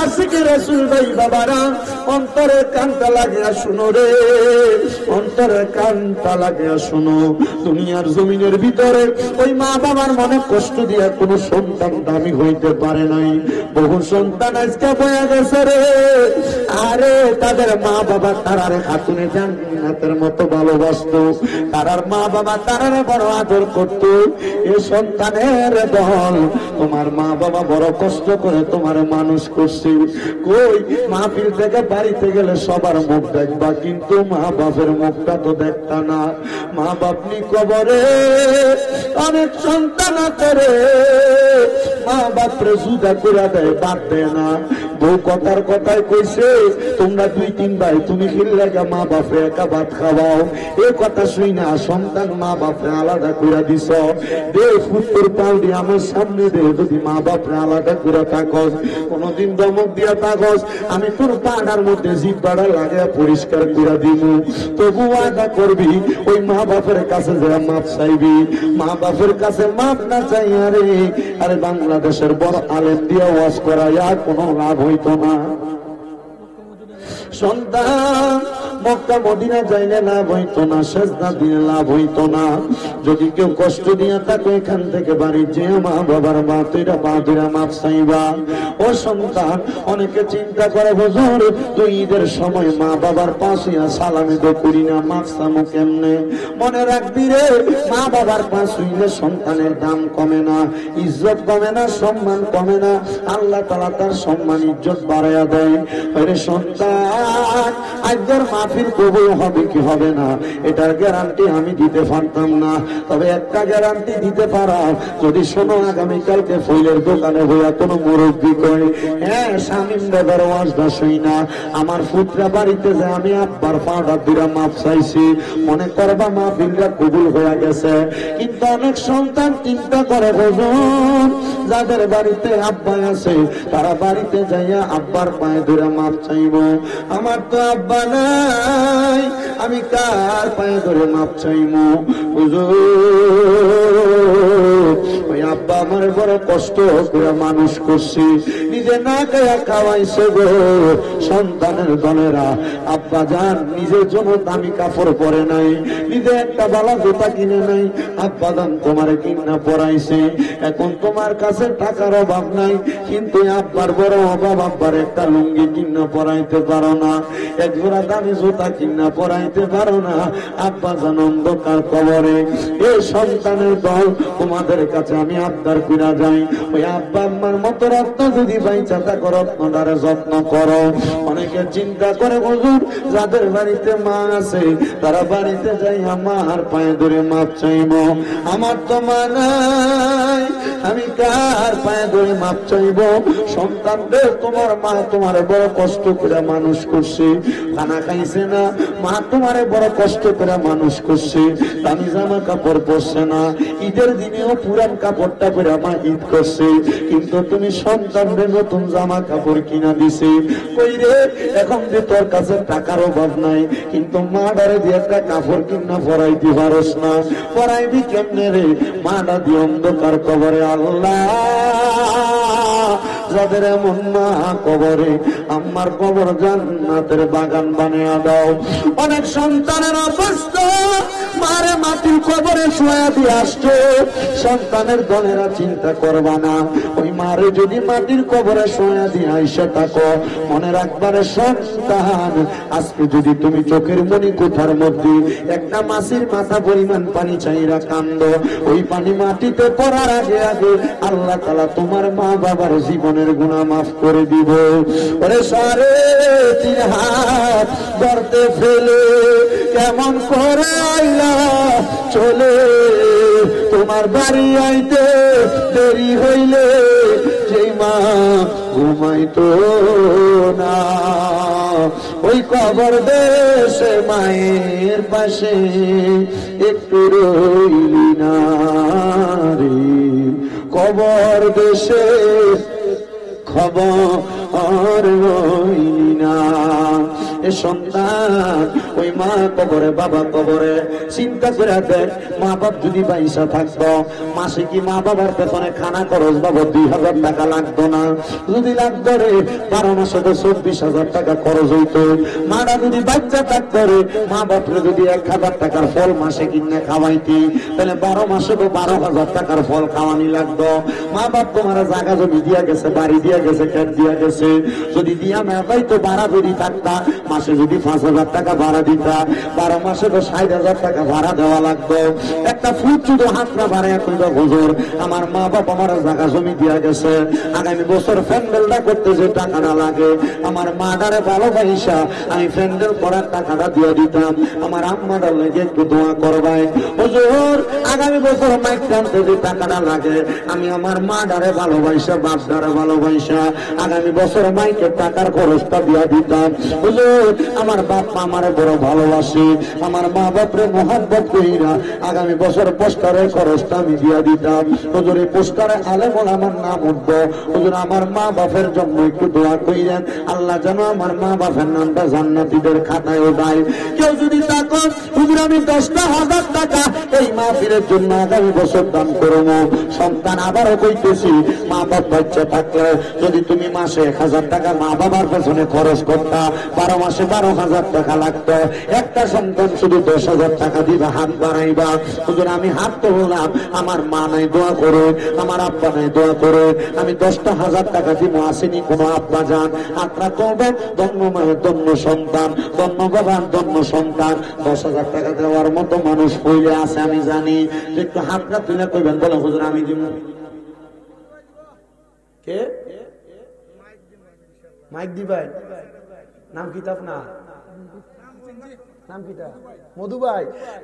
আশিক রাসূল ভাই বাবারা, অন্তরে কানটা লাগিয়া শুনো রে, অন্তরে কানটা লাগিয়া শুনো। দুনিয়ার জমিনের ভিতরে ওই মা বাবার মনে কষ্ট দিয়া কোন সন্তান দামি হইতে পারে নাই। বহু সন্তান আজকে বয়া গেছে রে। আরে তাদের মা বাবা তারারে খাতুনে জান্নাতের মতো ভালোবাসতো, তারার মা বাবা তারারে বড় আদর করতো। এ সন্তানের দল, তোমার মা বাবা বড় কষ্ট করে তোমার মানুষ করছে। কই মাহফিল থেকে বাড়িতে গেলে সবার মুখ দেখবা, কিন্তু মা বাপের মুখটা তো দেখতা না। মা বাপনি কবরে অনেক সন্তান করে মা বাপরে জুদা করে দেয়, বাদ দেয় না। বউ কথার কথায় কইছে তোমরা 2-3 ভাই, তুমি খেললে মা বাপরে একা ভাত খাওয়াও। এ কথা শুই না সন্তান মা বাপরে আলাদা করে দিছ। দে ফুটুর পাউডি আমার সামনে দে, যদি মা বাপরে আলাদা করে থাকস, কোনদিন দমক দিয়া থাকস, আমি তোর পাড়ার মধ্যে জিব্বাটা লাগিয়ে পরিষ্কার করে দিব। তবু আদা করবি ওই মা বাপের কাছে যা মাপ চাইবি। মা বাপের কাছে মাপ না চাই আরে বাংলাদেশের বড় আলেম দিয়ে ওয়াজ করাইয়া কোনো লাভ হইতো না। সন্তান মক্কা মদিনা যাইলে লাভ হইতো না, সেজদা দিলে লাভ হইতো না। যদি কেউ কষ্ট দিয়া থাকে এখান থেকে বাড়ি যে মা বাবার বাতুরা মাপ চাইবা। ও সন্তান, অনেকে চিন্তা করে হুজুর তুই ঈদের সময় মা বাবার পাশে সালামি তো করি না, মাপ চামো কেমনে? মনে রাখবি রে, মা বাবার পাশ হইলে সন্তানের দাম কমে না, ইজ্জত কমে না, সম্মান কমে না। আল্লাহ তাআলা তার সম্মান ইজ্জত বাড়াইয়া দেয়। আরে সন্তান, আজকের মাহফিল কবুল হবে কি হবে না এটার গ্যারান্টি আমি দিতে পারতাম না। তবে একটা গ্যারান্টি দিতে পারাম, যদি শোনো আগামীকালকে ফুলের দোকানে হইয়া কোনো মুরব্বী কই হ্যাঁ শামীম দাদার ওয়াজটা শুই না, আমার পুত্রা বাড়িতে যে আমি আব্বার পাটা দুরা মাপ চাইছি, মনে করবা মাহফিলটা কবুল হয়ে গেছে। কিন্তু অনেক সন্তান চিন্তা করে হুজুর যাদের বাড়িতে আব্বা আছে তারা বাড়িতে যাইয়া আব্বার পায়ে ধরে মাপ চাইব। আমার তো আব্বা নাই, আমি কার পায়ে ধরে মাপ চাইব? ওই আব্বা আমার বড় কষ্ট করে মানুষ করছি, নিজে না খাইয়া খাওয়াইছে গো। সন্তানের দলেরা আব্বা যান নিজের জন্য দামি কাপড় পরে নাই, নিজে একটা বালা জুতা কিনে নাই, আব্বা যান তোমারে কিনা পরাইছে। এখন তোমার কাছে টাকার অভাব নাই, কিন্তু আব্বার বড় অভাব, আব্বার একটা লুঙ্গি কিনা পরাইতে পারো না, এক জোড়া দামি জুতা কিনা পরাইতে পারো না। আব্বা যান অন্ধকার কবরে। এই সন্তানের দল তোমাদের কাছে আমি আবদার কইরা যাই, ওই আব্বা আম্মার মতো রত্ন যদি বাইচা থাকো রত্নটারে যত্ন করো। অনেকে চিন্তা করে হুজুর যাদের বাড়িতে মা আছে তারা বাড়িতে যাই আমার পায়ে ধরে মাপ চাইব। আমার তো মা নাই, আমি কার পায়ে ধরে মাপ চাইব? সন্তানদের তোমার মা তোমার বড় কষ্ট করে মানুষ করছে, খানা খাইছে না, মা তোমারে বড় কষ্ট করে মানুষ করছে, দামি জামা কাপড় পরছে না, ঈদের দিনেও পুরান কাপড়টা পরে মা ঈদ করছে, কিন্তু তুমি সন্তানদের নতুন জামা কাপড় কিনা দিছে। কই রে, এখন যে তোর কাছে টাকার অভাব নাই, কিন্তু মা ডারে দিয়ে একটা কাপড় কিনা পরাইতে পারস না, পরাইবি কেমনে রে? মা ডা দিয়ে অন্ধকার কবরে। আল্লাহ যাদের এমন মা কবরে, আম্মার কবর জান্নাতের বাগান বানিয়ে দাও। অনেক সন্তানের অবস্থা মারে মাটির কবরে শোয়া দিয়ে আসছে, সন্তানের দলেরা চিন্তা করবা না, ওই মারে যদি মাটির কবরে শোয়া দিয়ে আইসা থাকো, মনে রাখবারে সন্তান, আজকে যদি তুমি চোখের মনি কোঠার মধ্যে একটা মাছের মাথা পরিমাণ পানি চাইরা কান্দ, ওই পানি মাটিতে পড়ার আগে আগে আল্লাহ তাআলা তোমার মা বাবার জীবনের গুনাহ মাফ করে দিব। ওরে সারে 3 হাত ধরতে ফেলে কেমন করে আইলা চলে, তোমার বাড়ি আইতে দেরি হইলে যেই মা ঘুমাইতো না, ওই কবর দেশে মায়ের পাশে একটু রইলি না রে, কবর দেশে খবর রইলি না। এ সন্তান, ওই মা কবরে বাবা কবরে, চিন্তা করে দেখ, মা বাপ যদি পয়সা থাকতো, মাসে কি মা বাবার পেছনে খানা খরচ বাবদ 2000 টাকা লাগতো না? যদি লাগতো রে, 12 মাসে তো 24,000 টাকা খরচ হইতো। মারা যদি বাচ্চা থাকতো রে, মা বাপরে যদি 1000 টাকার ফল মাসে কিনে খাওয়াইতি, তাহলে 12 মাসে তো 12,000 টাকার ফল খাওয়ানি লাগতো। মা বাপ তোমার জায়গা জমি দিয়া গেছে, বাড়ি দিয়া গেছে, খেত দিয়া গেছে, যদি দিয়া না পাইতো ভাড়া বেরি থাকতা, মাসে যদি 5,000 টাকা ভাড়া দিতা, 12 মাসে তো 60,000 টাকা ভাড়া দেওয়া লাগতো। একটা ফুট শুধু হাত না ভাড়া করবে, হুজুর আমার মা বাপ আমার জায়গা জমি দিয়া গেছে, আগামী বছর প্যান্ডেলটা করতে যে টাকাটা লাগে, আমার মাটারে ভালোবাসা আমি প্যান্ডেল করার টাকাটা দিয়ে দিতাম, আমার আম্মাটার লেগে একটু দোয়া করবাই। হুজুর আগামী বছর মাইক টানতে যে টাকাটা লাগে, আমি আমার মাটারে ভালোবাসা বাপটারে ভালোবাসা আগামী বছর মাইকের টাকার খরচটা দিয়ে দিতাম। হুজুর আমার বাপ মা আমারে বড় ভালোবাসে, আমার মা বাপরে মহব্বত কইরা আগামী বছর পোস্টারের খরচটা আমি দিয়া দিতাম। হুজুর এই পোস্টারে আলেম আমার নাম উঠবো, হুজুর আমার মা বাপের জন্য একটু দোয়া কইরেন, আল্লাহ যেন আমার মা বাপের নামটা জান্নাতীদের খাতায় দেয়। কেউ যদি থাকো হুজুর আমি 10,000 টাকা এই মাহফিলের জন্য আগামী বছর দান করবো, সন্তান আবারও কইতেছি, মা বাপ বাচ্চা থাকলে যদি তুমি মাসে 1000 টাকা মা বাবার পেছনে খরচ করতা, 12 মাসে 12,000 টাকা লাগতো। একটা সন্তান শুধু 10,000 টাকা দিবা, হাত বাড়াইবা। হুজুর আমি হাত তো বললাম, আমার মা নাই দোয়া করে, আমার আব্বা নাই দোয়া করে, আমি 10,000 টাকা দিব, আসেনি কোনো আব্বা যান, হাতটা করবেন, ধন্য মায়ের ধন্য সন্তান, ধন্য বাবার ধন্য সন্তান। 10,000 টাকা দেওয়ার মতো মানুষ হইলে আছে আমি জানি, একটু হাতটা তুলে কইবেন, বলে হুজুর আমি দিব। কে মাইক দিবেন? নাম কি আপনার? নাম কিটা? মধু ভাই।